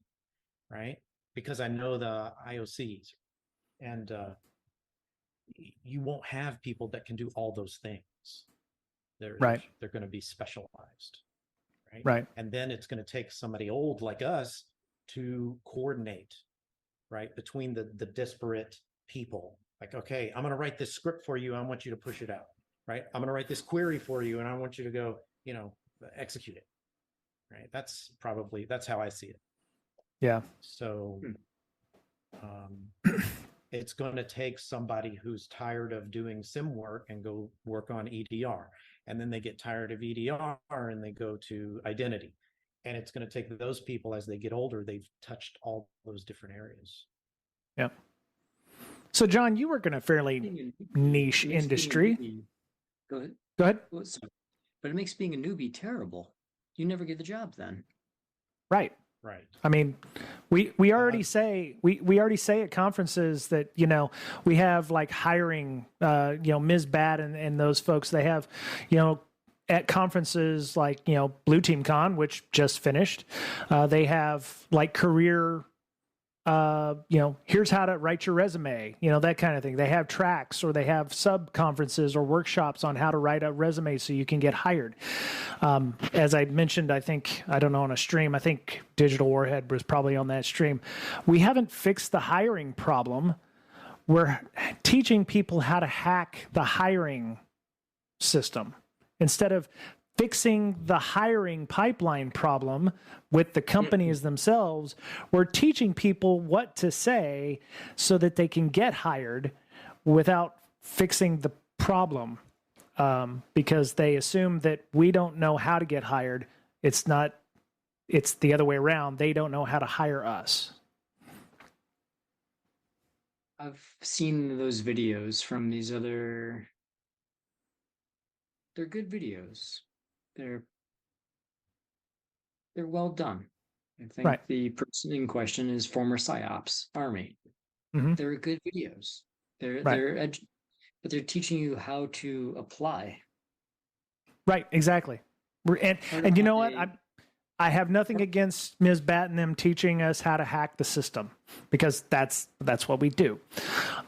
right? Because I know the IOCs, and you won't have people that can do all those things. They're going to be specialized, right? Right. And then it's going to take somebody old like us to coordinate, right, between the disparate people. Like, okay, I'm going to write this script for you. I want you to push it out. Right. I'm going to write this query for you and I want you to go, execute it. Right. That's how I see it. Yeah. So it's going to take somebody who's tired of doing SIM work and go work on EDR. And then they get tired of EDR and they go to identity. And it's going to take those people, as they get older, they've touched all those different areas. Yep. So, John, you work in a fairly niche industry. Go ahead. Go ahead. But it makes being a newbie terrible. You never get the job then. Right. Right. I mean, we already say we already say at conferences that we have like hiring Ms. Bat and those folks. They have at conferences like Blue Team Con, which just finished. They have like career. Here's how to write your resume, that kind of thing. They have tracks, or they have sub conferences or workshops on how to write a resume so you can get hired. As I mentioned, I don't know, on a stream, I think Digital Warhead was probably on that stream. We haven't fixed the hiring problem. We're teaching people how to hack the hiring system instead of fixing the hiring pipeline problem with the companies themselves. We're teaching people what to say so that they can get hired without fixing the problem, because they assume that we don't know how to get hired. It's the other way around. They don't know how to hire us. I've seen those videos from these they're good videos. They're well done. I think the person in question is former PsyOps Army. Mm-hmm. They're good videos. But they're teaching you how to apply. Right, exactly. And you know what? I have nothing against Ms. Batt and them teaching us how to hack the system, because that's what we do.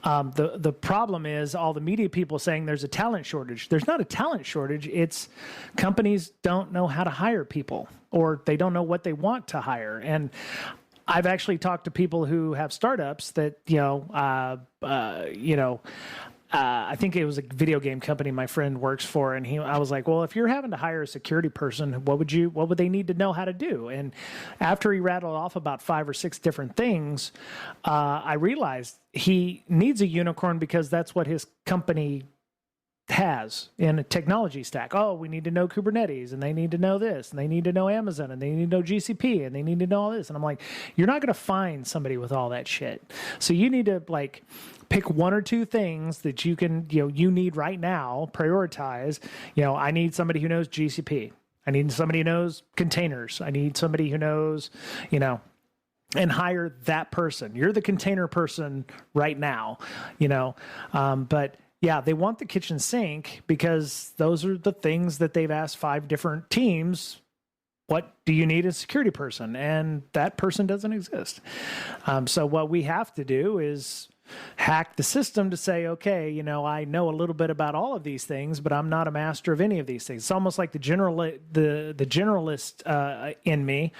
The problem is all the media people saying there's a talent shortage. There's not a talent shortage. It's companies don't know how to hire people, or they don't know what they want to hire. And I've actually talked to people who have startups that, I think it was a video game company my friend works for, and I was like, well, if you're having to hire a security person, what would they need to know how to do? And after he rattled off about 5 or 6 different things, I realized he needs a unicorn because that's what his company has in a technology stack. Oh, we need to know Kubernetes, and they need to know this, and they need to know Amazon, and they need to know GCP, and they need to know all this. And I'm like, you're not going to find somebody with all that shit. So you need to pick 1 or 2 things that you can, you need right now, prioritize. I need somebody who knows GCP. I need somebody who knows containers. I need somebody who knows, and hire that person. You're the container person right now, but yeah, they want the kitchen sink because those are the things that they've asked 5 different teams. What do you need as a security person? And that person doesn't exist. So what we have to do is hack the system to say, okay, I know a little bit about all of these things, but I'm not a master of any of these things. It's almost like the generalist in me,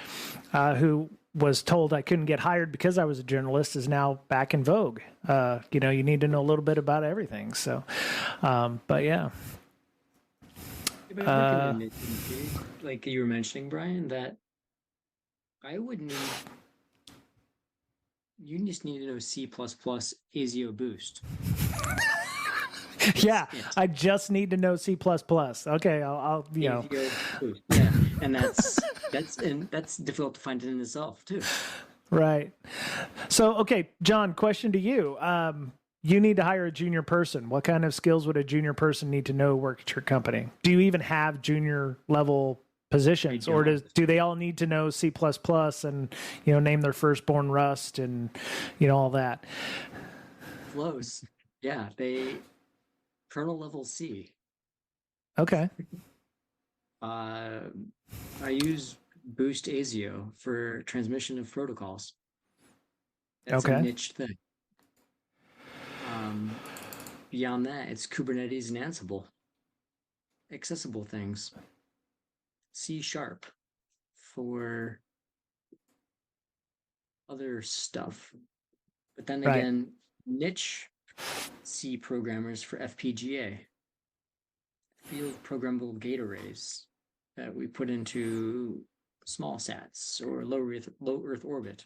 who was told I couldn't get hired because I was a journalist, is now back in vogue. You need to know a little bit about everything. So, but yeah. But I would admit, like you were mentioning, Brian, that you just need to know C++ ASIO boost. Yeah, I just need to know C++. Okay, I'll Yeah, and that's difficult to find in itself too. Right. So, okay, John, question to you. You need to hire a junior person. What kind of skills would a junior person need to know work at your company? Do you even have junior level positions, or do they all need to know C++ and name their firstborn Rust and all that? Close. Yeah, kernel level C. Okay. I use Boost ASIO for transmission of protocols. That's a niche thing. Beyond that, it's Kubernetes and Ansible. Accessible things. C# for other stuff. But then again, niche C programmers for FPGA. Field programmable gate arrays that we put into small sats or low Earth orbit.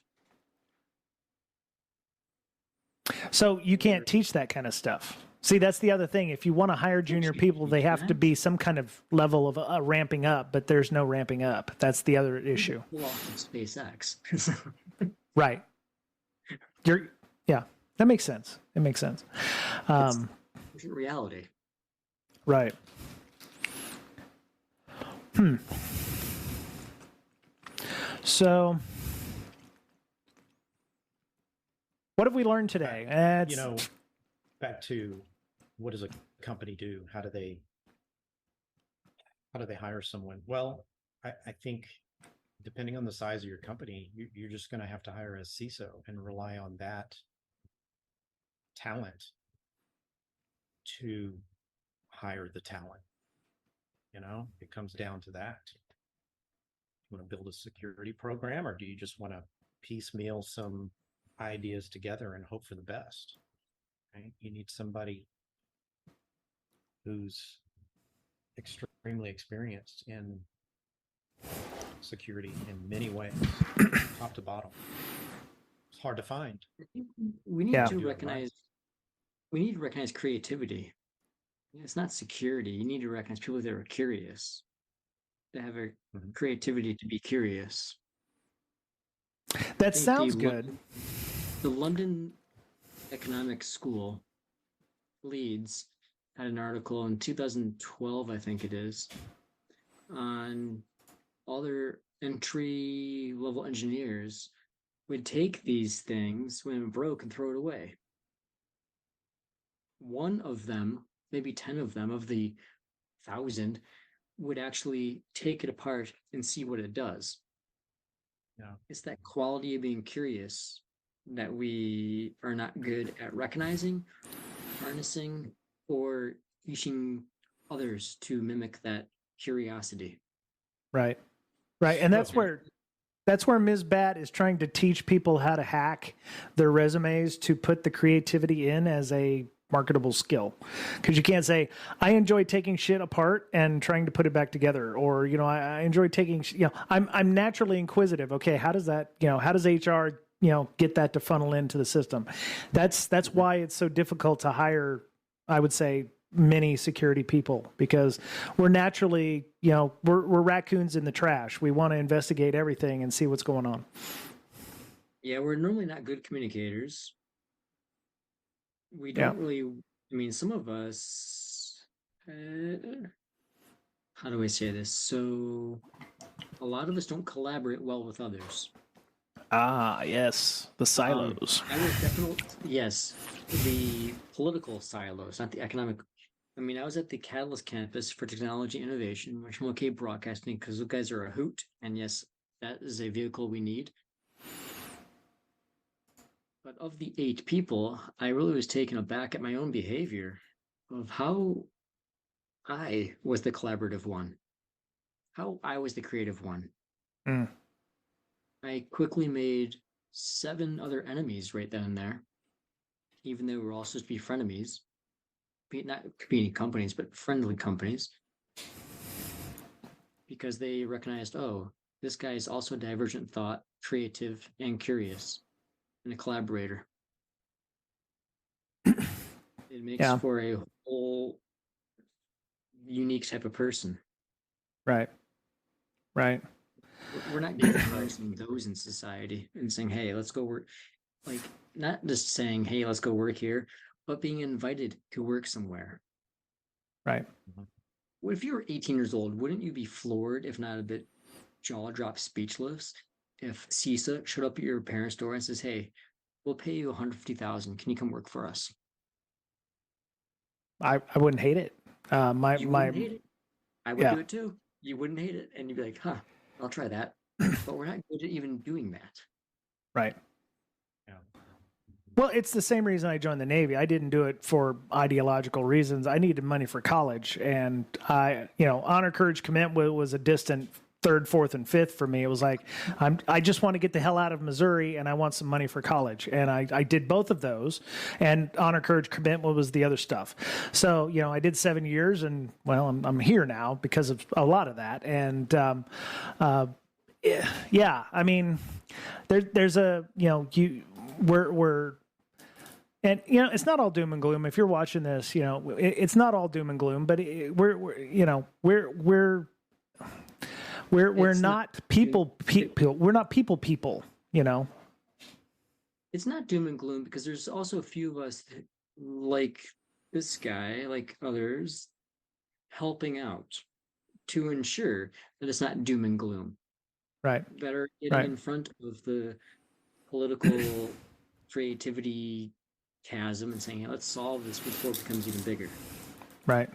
So you can't teach that kind of stuff. See, that's the other thing. If you want to hire junior people, they have to be some kind of level of ramping up, but there's no ramping up. That's the other issue. Well, SpaceX. Right. Yeah, that makes sense. It makes sense. It's reality. Right. So, what have we learned today? Back to what does a company do? How do they hire someone? Well, I think depending on the size of your company, you're just going to have to hire a CISO and rely on that talent to hire the talent. It comes down to that. You want to build a security program, or do you just want to piecemeal some ideas together and hope for the best? Right? You need somebody who's extremely experienced in security in many ways, top to bottom. It's hard to find. We need to recognize. We need to recognize creativity. It's not security. You need to recognize people that are curious, that have a creativity to be curious. That sounds good. The London Economic School, Leeds, had an article in 2012, I think it is, on all their entry-level engineers would take these things when it broke and throw it away. One of them, maybe 10 of them, of the 1,000, would actually take it apart and see what it does. Yeah. It's that quality of being curious that we are not good at recognizing, harnessing, or teaching others to mimic that curiosity. Right. And that's where Ms. Bat is trying to teach people how to hack their resumes to put the creativity in as a marketable skill. Because you can't say, I enjoy taking shit apart and trying to put it back together. Or, I enjoy taking, I'm naturally inquisitive. Okay, how does that, how does HR, get that to funnel into the system? That's why it's so difficult to hire, I would say, many security people, because we're naturally, we're raccoons in the trash. We want to investigate everything and see what's going on. Yeah, we're normally not good communicators. We don't really, some of us, how do I say this? So a lot of us don't collaborate well with others. Ah, yes. The silos. I was definitely, yes, the political silos, not the economic. I was at the Catalyst campus for technology innovation, which I'm okay broadcasting because those guys are a hoot. And yes, that is a vehicle we need. But of the 8 people, I really was taken aback at my own behavior of how I was the collaborative one, how I was the creative one. I quickly made 7 other enemies right then and there, even though we're all supposed to be frenemies. Not competing companies, but friendly companies, because they recognized, oh, this guy is also divergent thought, creative, and curious, and a collaborator. It makes for a whole unique type of person. Right. We're not good at harnessing those in society and saying, hey, let's go work. Like, not just saying, hey, let's go work here, but being invited to work somewhere. Right. What if you were 18 years old? Wouldn't you be floored, if not a bit jaw-drop speechless, if CISA showed up at your parents' door and says, hey, we'll pay you $150,000. Can you come work for us? I wouldn't hate it. Wouldn't hate it. I would do it too. You wouldn't hate it. And you'd be like, huh, I'll try that. But we're not good at even doing that. Right. Well, it's the same reason I joined the Navy. I didn't do it for ideological reasons. I needed money for college, and honor, courage, commitment was a distant 3rd, 4th, and 5th for me. It was like, I just want to get the hell out of Missouri, and I want some money for college. And I did both of those, and honor, courage, commitment was the other stuff. So, I did 7 years, and well, I'm here now because of a lot of that. And there's a, we're and it's not all doom and gloom. If you're watching this, it's not all doom and gloom. But we're not people. We're not people. It's not doom and gloom because there's also a few of us, like this guy, like others, helping out to ensure that it's not doom and gloom. Right. That are getting in front of the political creativity chasm and saying, hey, let's solve this before it becomes even bigger. Right.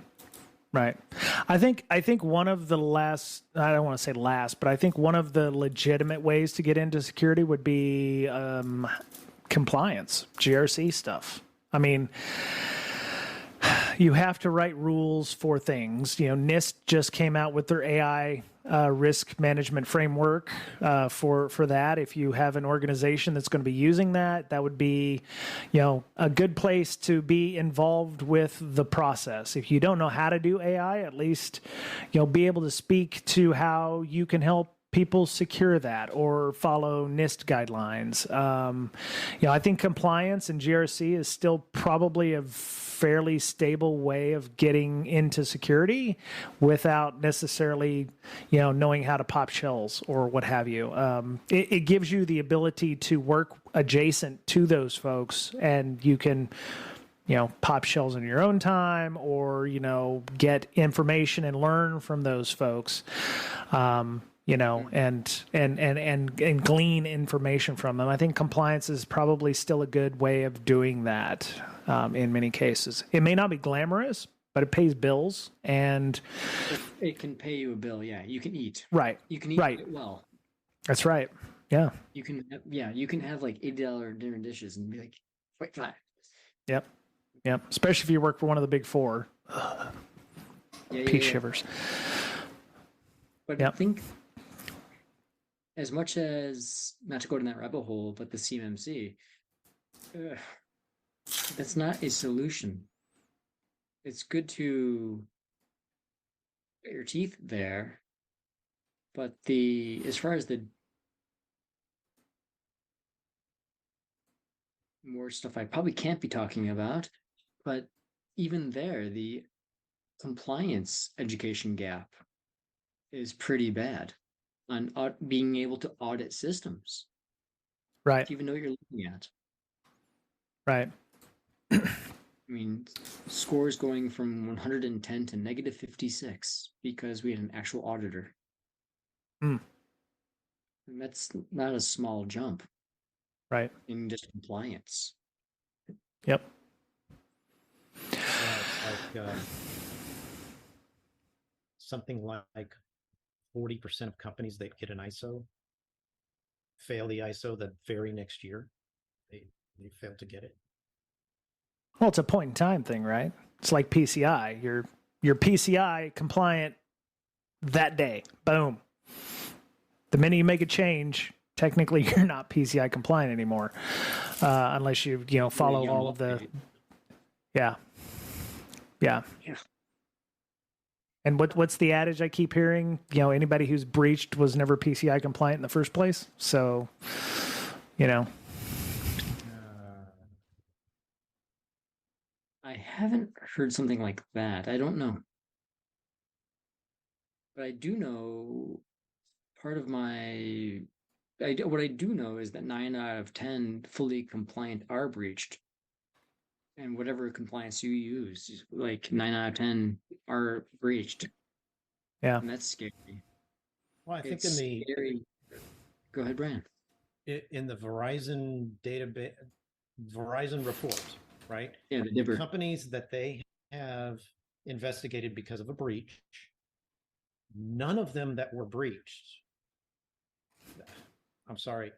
I think one of the last, I don't want to say last, but I think one of the legitimate ways to get into security would be compliance, GRC stuff. You have to write rules for things. NIST just came out with their AI risk management framework for that. If you have an organization that's going to be using that, that would be, a good place to be involved with the process. If you don't know how to do AI, at least, be able to speak to how you can help people secure that or follow NIST guidelines. I think compliance and GRC is still probably a fairly stable way of getting into security without necessarily, knowing how to pop shells or what have you. It gives you the ability to work adjacent to those folks, and you can, pop shells in your own time or, get information and learn from those folks. And glean information from them. I think compliance is probably still a good way of doing that in many cases. It may not be glamorous, but it pays bills. And It can pay you a bill. Yeah, you can eat. right, You can eat right. it well. That's right. Yeah. You can have like $80 dinner dishes and be like, wait, flat. Yep. Yep. Especially if you work for one of the big four. Pea shivers. But yep. I think, as much as, not to go down that rabbit hole, but the CMMC, that's not a solution. It's good to get your teeth there, but as far as the more stuff I probably can't be talking about, but even there, the compliance education gap is pretty bad on being able to audit systems. Right. To even know what you're looking at. Right. I mean, scores going from 110 to negative 56 because we had an actual auditor. Mm. And that's not a small jump. Right. In just compliance. Yep. Yeah, it's like something like 40% of companies that get an ISO fail the ISO the very next year. They fail to get it. Well, it's a point in time thing, right? It's like PCI. You're PCI compliant that day. Boom. The minute you make a change, technically you're not PCI compliant anymore, unless you follow all of the. Yeah. And what's the adage I keep hearing? Anybody who's breached was never PCI compliant in the first place. So, I haven't heard something like that. I don't know. But I do know part of what I do know is that 9 out of 10 fully compliant are breached. And whatever compliance you use, like 9 out of 10 are breached. Yeah. And that's scary. Well, I think scary. Go ahead, Brian. In the Verizon database, Verizon report, right? Yeah, the companies that they have investigated because of a breach, none of them that were breached. I'm sorry,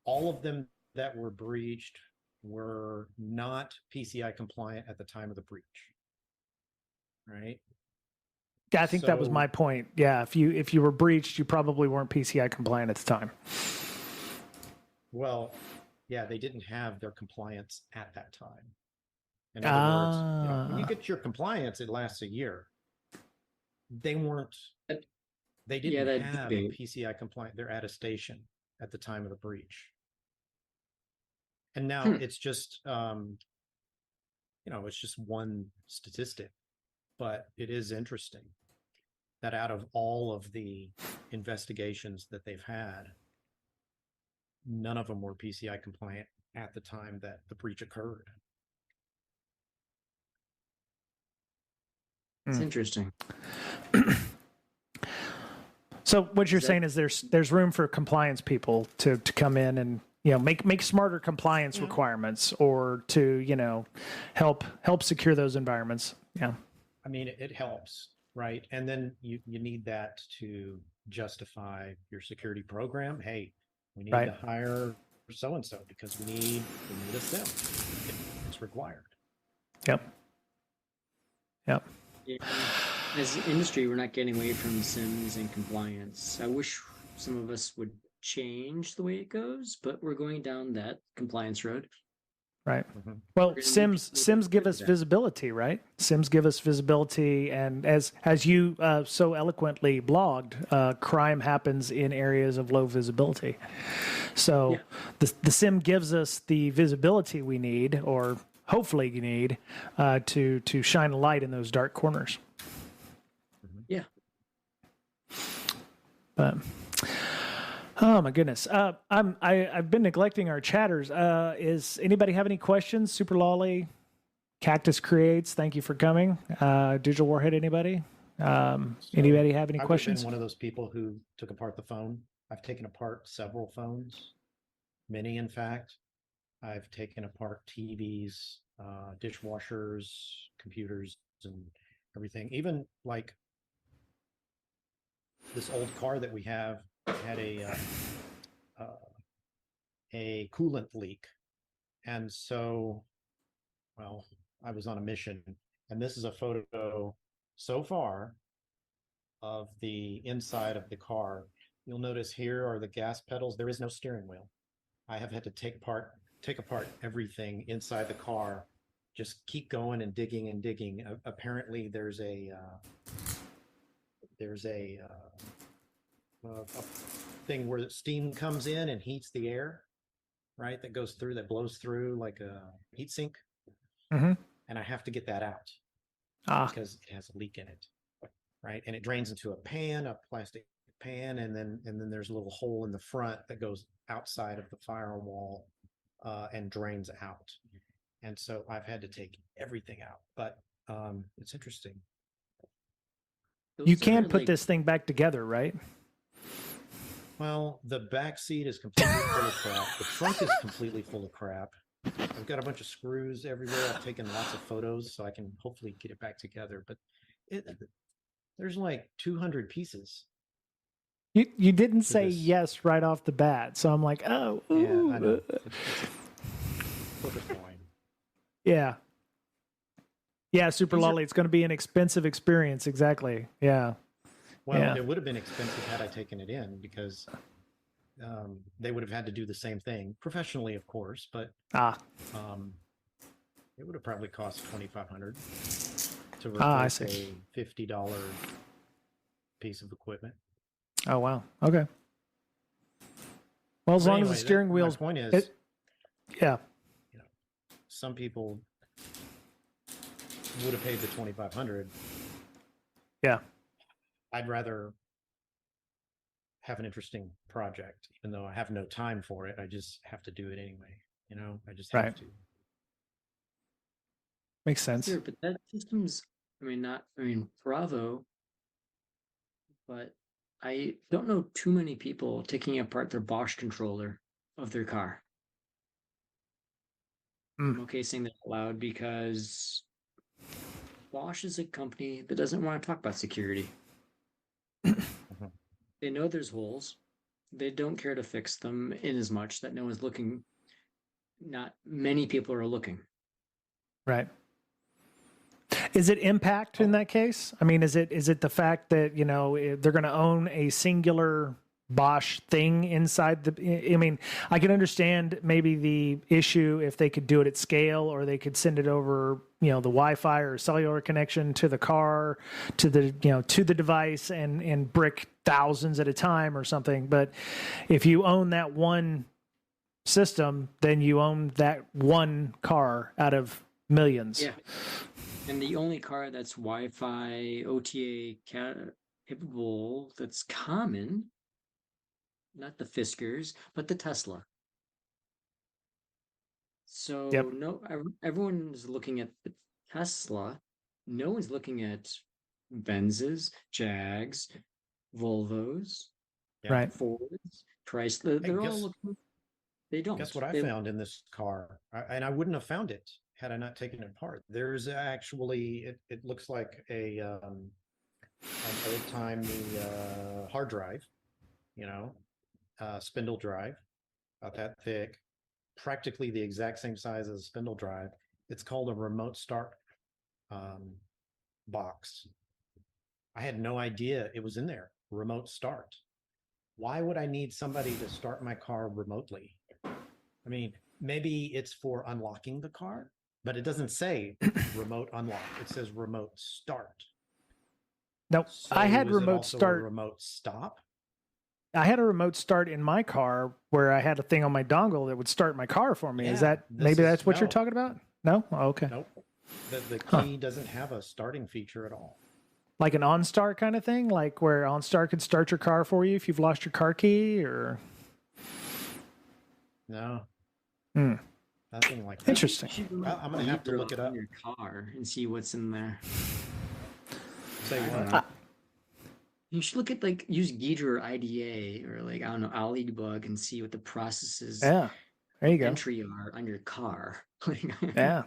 all of them that were breached were not PCI compliant at the time of the breach, right? Yeah, I think that was my point. Yeah, if you were breached, you probably weren't PCI compliant at the time. Well, yeah, they didn't have their compliance at that time. In other words, when you get your compliance, it lasts a year. They weren't. They didn't have a PCI compliant. Their attestation at the time of the breach. And now it's just, it's just one statistic, but it is interesting that out of all of the investigations that they've had, none of them were PCI compliant at the time that the breach occurred. It's interesting. So what you're saying is there's room for compliance people to come in and make smarter compliance requirements, or to help secure those environments. Yeah. I mean, it helps, right? And then you need that to justify your security program. Hey, we need to hire so and so because we need a SIM. It's required. Yep. Yeah. As an industry, we're not getting away from SIMs and compliance. I wish some of us would change the way it goes, but we're going down that compliance road. Right. Mm-hmm. Well, SIMs give us visibility, right? SIMs give us visibility, and as you so eloquently blogged, crime happens in areas of low visibility. So the SIM gives us the visibility we need, or hopefully you need, to shine a light in those dark corners. Yeah. But oh my goodness, I've been neglecting our chatters. Is anybody have any questions? Super Lolly, Cactus Creates, thank you for coming. Digital Warhead, anybody? Anybody have any questions? I've been one of those people who took apart the phone. I've taken apart several phones, many in fact. I've taken apart TVs, dishwashers, computers, and everything. Even like this old car that we have had a coolant leak. And so, well, I was on a mission, and this is a photo so far of the inside of the car. You'll notice here are the gas pedals. There is no steering wheel. I have had to take apart everything inside the car. Just keep going and digging and digging. Apparently, there's a thing where steam comes in and heats the air, right? That blows through like a heat sink. Mm-hmm. And I have to get that out because it has a leak in it, right? And it drains into a plastic pan, and then there's a little hole in the front that goes outside of the firewall and drains out. And so I've had to take everything out, but it's interesting. You can put this thing back together, right? Well, the back seat is completely full of crap. The trunk is completely full of crap. I've got a bunch of screws everywhere. I've taken lots of photos so I can hopefully get it back together. But there's like 200 pieces. You didn't say yes right off the bat, so I'm like, oh, ooh. Yeah, I know. Flip a coin. Yeah. Yeah, Super Lolly. It's going to be an expensive experience. Exactly. Yeah. Well, it would have been expensive had I taken it in, because they would have had to do the same thing professionally, of course, but it would have probably cost $2,500 to replace a $50 piece of equipment. Oh, wow. Okay. Well, as long as the steering wheel's... My point is, yeah. You know, some people would have paid the $2,500. Yeah. I'd rather have an interesting project, even though I have no time for it. I just have to do it anyway. You know, I just have to. Makes sense. Sure, but that system's, bravo, but I don't know too many people taking apart their Bosch controller of their car. I'm okay saying that out loud because Bosch is a company that doesn't want to talk about security. They know there's holes. They don't care to fix them in as much that no one's looking. Not many people are looking. Right. Is it impact in that case? I mean, is it the fact that, you know, they're going to own a singular Bosch thing inside the, I mean, I can understand maybe the issue if they could do it at scale, or they could send it over, you know, the Wi-Fi or cellular connection to the car, to the, you know, to the device and brick thousands at a time or something. But if you own that one system, then you own that one car out of millions. Yeah. And the only car that's Wi-Fi OTA capable that's common, not the Fiskars, but the Tesla. So no, everyone's looking at the Tesla. No one's looking at Benzes, Jags, Volvos, right? Fords, Chrysler. They're all looking. They don't. Guess what I found in this car, and I wouldn't have found it had I not taken it apart. There's actually, it looks like an old-timey hard drive, you know, spindle drive, about that thick, practically the exact same size as a spindle drive. It's called a remote start box. I had no idea it was in there. Remote start. Why would I need somebody to start my car remotely? I mean, maybe it's for unlocking the car, but it doesn't say remote unlock. It says remote start. No, So I had is it remote also a start. remote stop. I had a remote start in my car where I had a thing on my dongle that would start my car for me. Yeah, Is that that's what you're talking about? No? Oh, okay. Nope. The key doesn't have a starting feature at all. Like an OnStar kind of thing? Like where OnStar could start your car for you if you've lost your car key, or? No. Nothing like that. Interesting. I'm going to have to look it up. Your car and see what's in there. Say what? You should look at use Ghidra or IDA or Alibug and see what the processes there you go. entry are on your car. Yeah.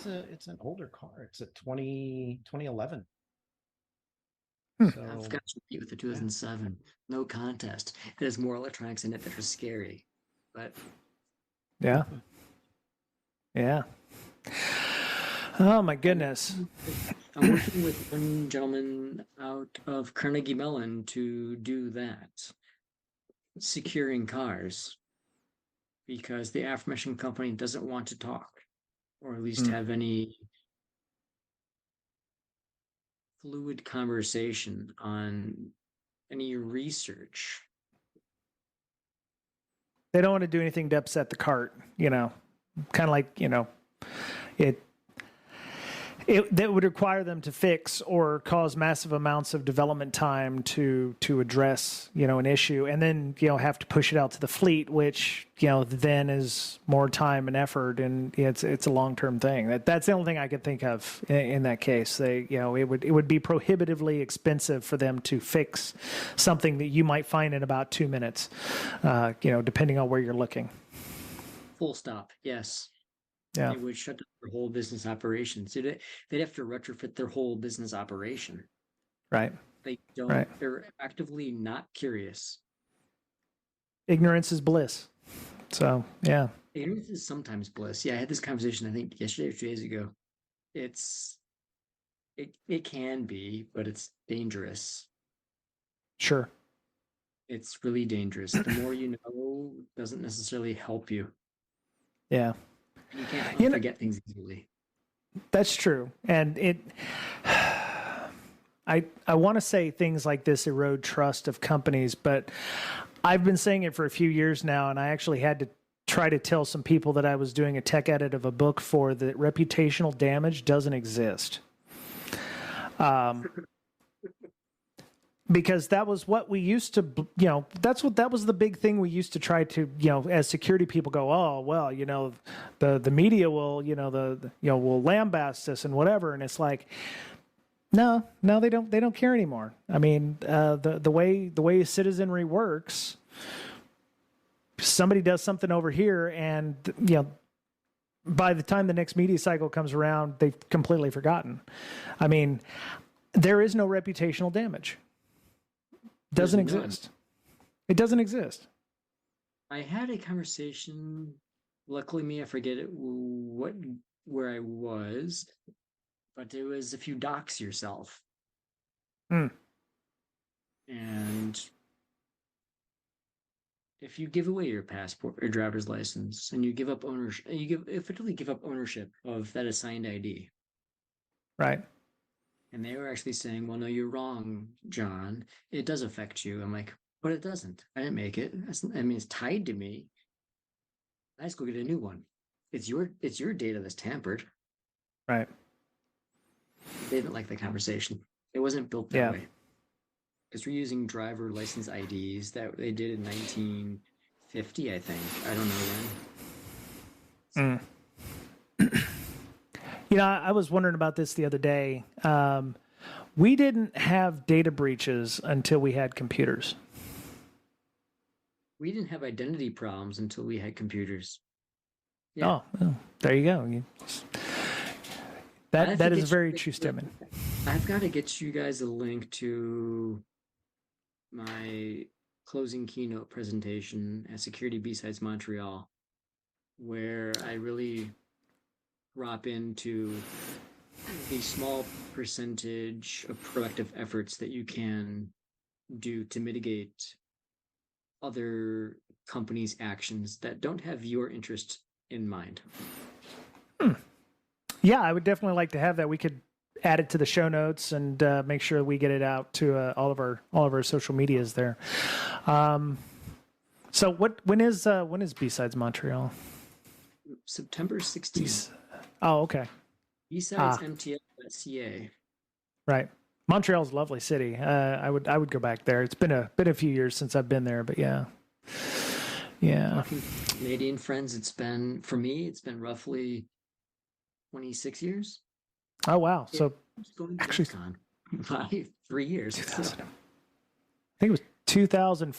But it's an older car. It's a 2011. So, I've got to compete with the 2007. Yeah. No contest. It has more electronics in it that are scary. But yeah. Oh my goodness. I'm working with one gentleman out of Carnegie Mellon to do that. Securing cars. Because the aforementioned company doesn't want to talk. Or at least have any fluid conversation on any research. They don't want to do anything to upset the cart, kind of like, that would require them to fix or cause massive amounts of development time to address, an issue, and then, have to push it out to the fleet, which, then is more time and effort, and it's a long-term thing. That's the only thing I could think of in that case. It would be prohibitively expensive for them to fix something that you might find in about 2 minutes, depending on where you're looking. Full stop. Yes. Yeah. It would shut down their whole business operations. They'd have to retrofit their whole business operation. Right. They don't. Right. They're actively not curious. Ignorance is bliss. So, yeah. Ignorance is sometimes bliss. Yeah, I had this conversation, I think, yesterday or 2 days ago. It can be, but it's dangerous. Sure. It's really dangerous. The more you know doesn't necessarily help you. Yeah. You can't forget things easily. That's true. And I want to say things like this erode trust of companies, but I've been saying it for a few years now, and I actually had to try to tell some people that I was doing a tech edit of a book for that reputational damage doesn't exist. Because that was what we used to, that was the big thing we used to try to, as security people go, oh, well, the media will, will lambaste us and whatever. And it's like, no, they don't care anymore. I mean, the way citizenry works, somebody does something over here and, by the time the next media cycle comes around, they've completely forgotten. I mean, there is no reputational damage. Doesn't exist. It doesn't exist. I had a conversation. Luckily, I forget where I was, but it was if you dox yourself, and if you give away your passport or driver's license, and you give up ownership, effectively give up ownership of that assigned ID, right? And they were actually saying, well, no, you're wrong, John. It does affect you. I'm like, but it doesn't. I didn't make it. It's tied to me. I just go get a new one. It's your data that's tampered. Right. They didn't like the conversation. It wasn't built that way. Because we're using driver license IDs that they did in 1950, I think. I don't know when. I was wondering about this the other day. We didn't have data breaches until we had computers. We didn't have identity problems until we had computers. Yeah. Oh, well, there you go. That is a very true statement. I've got to get you guys a link to my closing keynote presentation at Security B-Sides Montreal, where I really drop into the small percentage of proactive efforts that you can do to mitigate other companies' actions that don't have your interest in mind. Yeah, I would definitely like to have that. We could add it to the show notes and make sure we get it out to all of our social medias there. So when is B-Sides Montreal? September 16th. Oh, okay. B-Sides MTL.ca. Right. Montreal's a lovely city. I would go back there. It's been a few years since I've been there, but yeah. Canadian friends, it's been roughly 26 years. Oh wow! So actually, 3 years. I think it was 2000.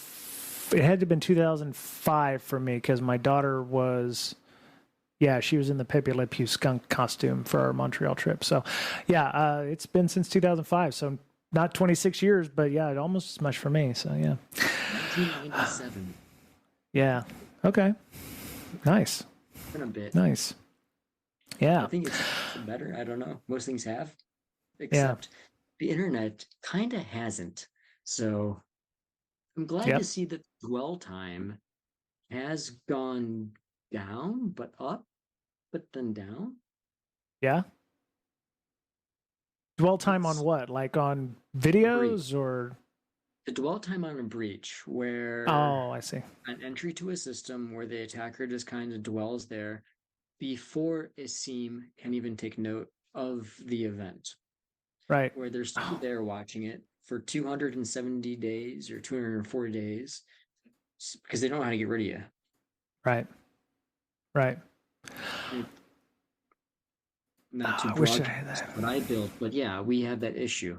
It had to have been 2005 for me because my daughter was, Yeah, she was in the Pepe Le Pew skunk costume for our Montreal trip. So, yeah, it's been since 2005. So not 26 years, but yeah, almost as much for me. So yeah. 1997. Yeah. Okay. Nice. Been a bit. Nice. Yeah. I think it's better. I don't know. Most things have, Yeah. except the internet kind of hasn't. So I'm glad Yep. to see that dwell time has gone down, but up, but then down. Yeah. Dwell time on It's what? Like on a breach. videos or? The dwell time on a breach, where Oh, I see. an entry to a system where the attacker just kind of dwells there before a SIEM can even take note of the event, Right. where they're still Oh, there watching it for 270 days or 240 days because they don't know how to get rid of you. right. Right. Not to I wish I had broadcast that. what I built, but yeah, we have that issue.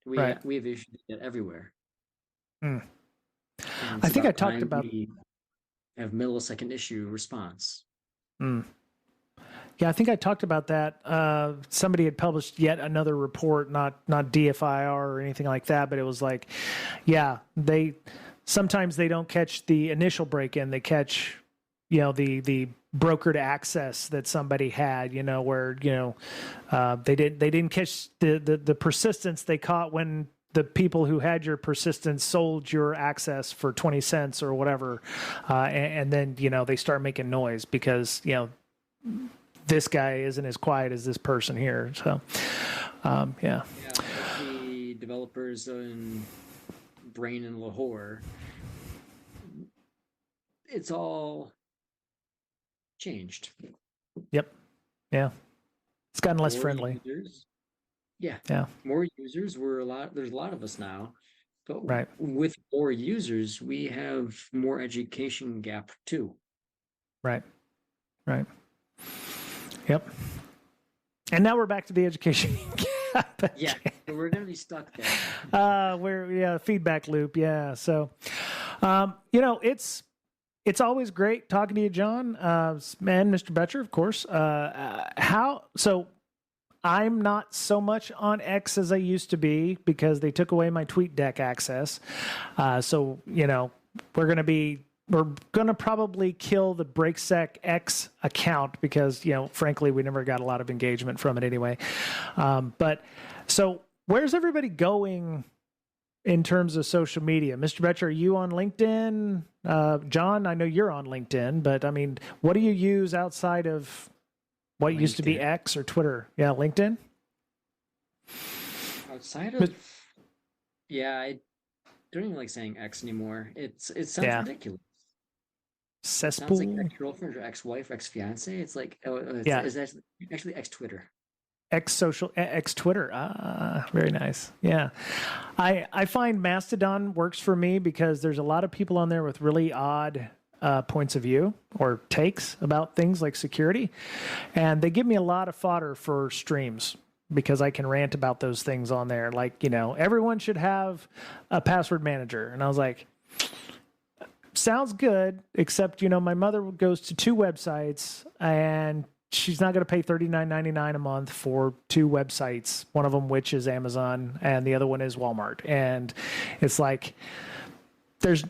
Right. We have issues that everywhere. Mm. And I it's think I about talked time about. we have millisecond issue response. Mm. Yeah, I think I talked about that. Somebody had published yet another report, not DFIR or anything like that, but it was like, yeah, sometimes they don't catch the initial break-in; they catch, the brokered access that somebody had, where they didn't catch the persistence they caught when the people who had your persistence sold your access for 20 cents or whatever, and then they start making noise because this guy isn't as quiet as this person here. So, yeah. Yeah, the developers in Brain and Lahore, it's all changed. Yep. Yeah. It's gotten less More friendly. users. Yeah. Yeah. More users. There's a lot of us now. But Right. with more users, we have more education gap too. Right. Right. Yep. And now we're back to the education gap. Yeah, so we're gonna be stuck there. Feedback loop. Yeah. So, it's always great talking to you, John, and Mr. Betcher, of course. So I'm not so much on X as I used to be because they took away my TweetDeck access. So, we're going to probably kill the BreakSec X account because, frankly, we never got a lot of engagement from it anyway. But so where's everybody going in terms of social media? Mr. Betcher, are you on LinkedIn? John, I know you're on LinkedIn, but I mean, what do you use outside of what used to be X or Twitter? Yeah, LinkedIn? Outside of, I don't even like saying X anymore. It sounds ridiculous. Cesspool? Sounds like ex-girlfriend or ex-wife or ex-fiance. It's like, it's actually ex-Twitter. X-Twitter. Very nice. Yeah. I find Mastodon works for me because there's a lot of people on there with really odd points of view or takes about things like security. And they give me a lot of fodder for streams because I can rant about those things on there. Like, everyone should have a password manager. And I was like, sounds good, except, my mother goes to 2 websites and she's not going to pay $39.99 a month for 2 websites, one of them which is Amazon and the other one is Walmart. And it's like, there's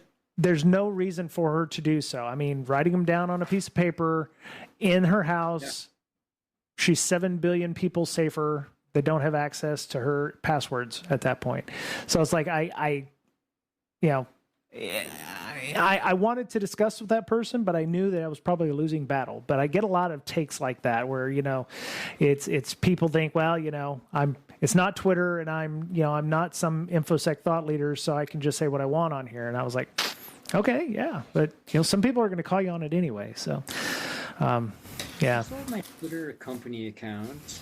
no reason for her to do so. I mean, writing them down on a piece of paper in her house, she's 7 billion people safer that don't have access to her passwords at that point. So it's like, I wanted to discuss with that person, but I knew that I was probably a losing battle. But I get a lot of takes like that where, it's people think, well, it's not Twitter and I'm not some infosec thought leader, so I can just say what I want on here. And I was like, okay, yeah. But, some people are going to call you on it anyway. So, yeah. I still have my Twitter company account.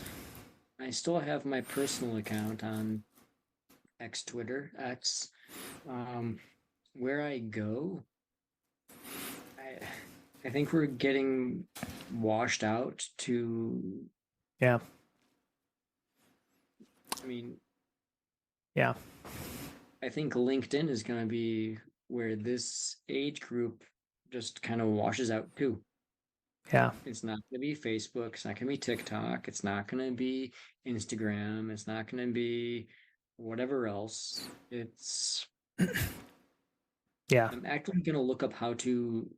I still have my personal account on Twitter, X. Where I go, I think we're getting washed out to. Yeah. I mean. Yeah. I think LinkedIn is going to be where this age group just kind of washes out too. Yeah. It's not going to be Facebook. It's not going to be TikTok. It's not going to be Instagram. It's not going to be whatever else. Yeah. I'm actually going to look up how to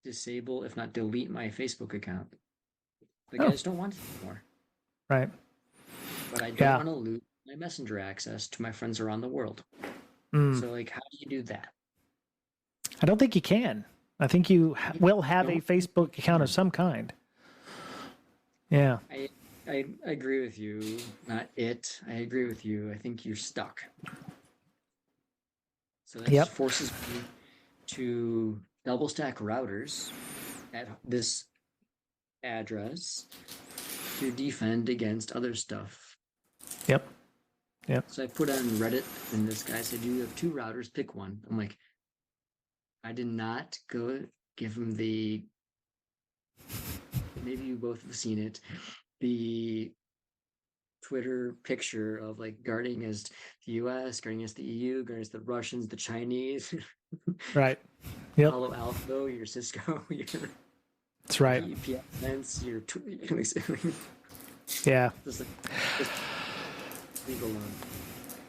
disable, if not delete, my Facebook account. Like, I just don't want it anymore. Right. But I don't want to lose my Messenger access to my friends around the world. So, like, how do you do that? I don't think you can. I think you will have a Facebook account of some kind. Yeah. I agree with you. Not it. I agree with you. I think you're stuck. So that just forces me to double stack routers at this address to defend against other stuff. Yep. So I put on Reddit, and this guy said, "You have 2 routers, pick one." I'm like, I did not go give him the, maybe you both have seen it, the Twitter picture of like guarding against the US, guarding against the EU, guarding against the Russians, the Chinese. Right. Yep. Palo Alto, your Cisco, your That's right. VPNs, your Yeah. Just leave alone.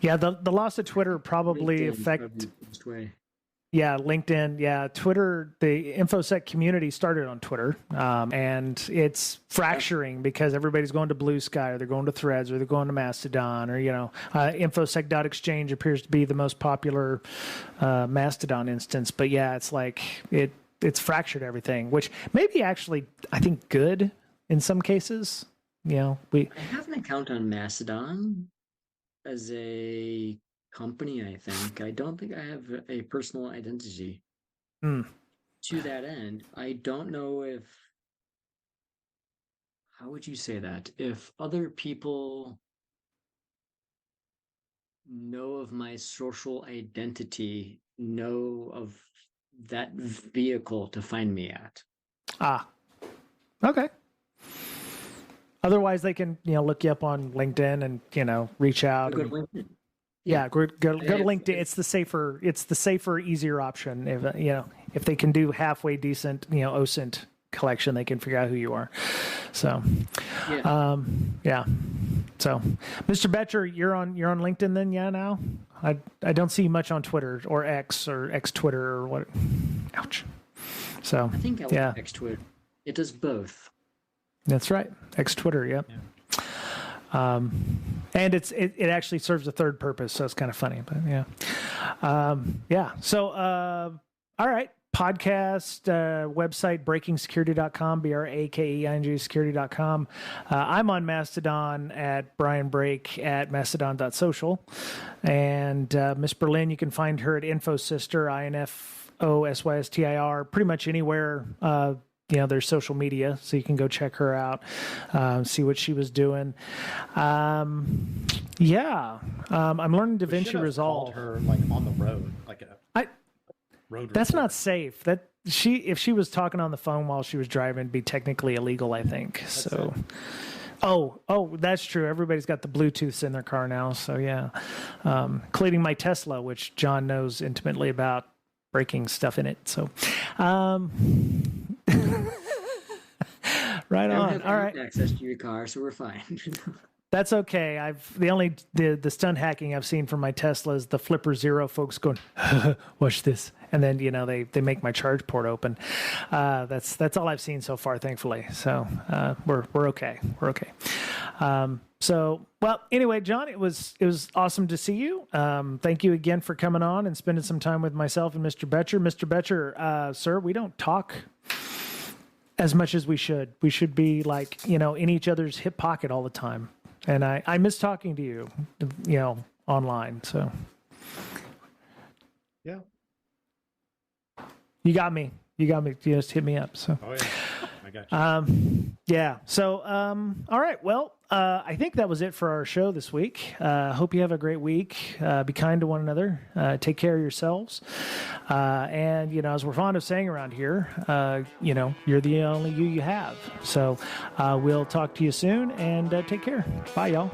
Yeah, the loss of Twitter probably LinkedIn. Yeah, Twitter, the infosec community started on Twitter, and it's fracturing because everybody's going to Blue Sky, or they're going to Threads, or they're going to Mastodon, or, infosec.exchange appears to be the most popular Mastodon instance. But yeah, it's like it's fractured everything, which may be actually, I think, good in some cases. I have an account on Mastodon as a company, I think. I don't think I have a personal identity. To that end, I don't know if, how would you say that? If other people know of my social identity, know of that vehicle to find me at. Okay. Otherwise, they can, look you up on LinkedIn and, reach out. Go to LinkedIn. Yeah, go to LinkedIn. It's the safer, easier option. If they can do halfway decent, OSINT collection, they can figure out who you are. So, yeah. So, Mr. Betcher, you're on LinkedIn then, now? I don't see you much on Twitter or X Twitter or what. Ouch. So I think I like X Twitter. It does both. That's right. X Twitter. Yep. Yeah. And it actually serves a third purpose, so it's kind of funny, but yeah. So, all right. Podcast, website, breakingsecurity.com, BRAKEING security.com. I'm on Mastodon at Brian Break at mastodon.social. And Miss Berlin, you can find her at InfoSystir, INFOSYSTIR, pretty much anywhere there's social media, so you can go check her out, see what she was doing. I'm learning DaVinci Resolve. Her like on the road, like a road. That's not safe. If she was talking on the phone while she was driving, it'd be technically illegal, I think. So. Oh, that's true. Everybody's got the Bluetooths in their car now, so yeah. Including my Tesla, which John knows intimately about breaking stuff in it. So. Right on. All right. Access to your car, so we're fine. That's okay. The stunt hacking I've seen from my Tesla is the Flipper Zero folks going, watch this, and then they make my charge port open. That's all I've seen so far, thankfully. So we're okay. We're okay. Anyway, John, it was awesome to see you. Thank you again for coming on and spending some time with myself and Mr. Betcher. Mr. Betcher, sir, we don't talk as much as we should. We should be in each other's hip pocket all the time. And I miss talking to you, online. So yeah, you got me. Just hit me up. So. Oh yeah, I got you. Yeah. So, all right. Well, I think that was it for our show this week. Hope you have a great week. Be kind to one another. Take care of yourselves. And, as we're fond of saying around here, you're the only you have. So we'll talk to you soon, and take care. Bye, y'all.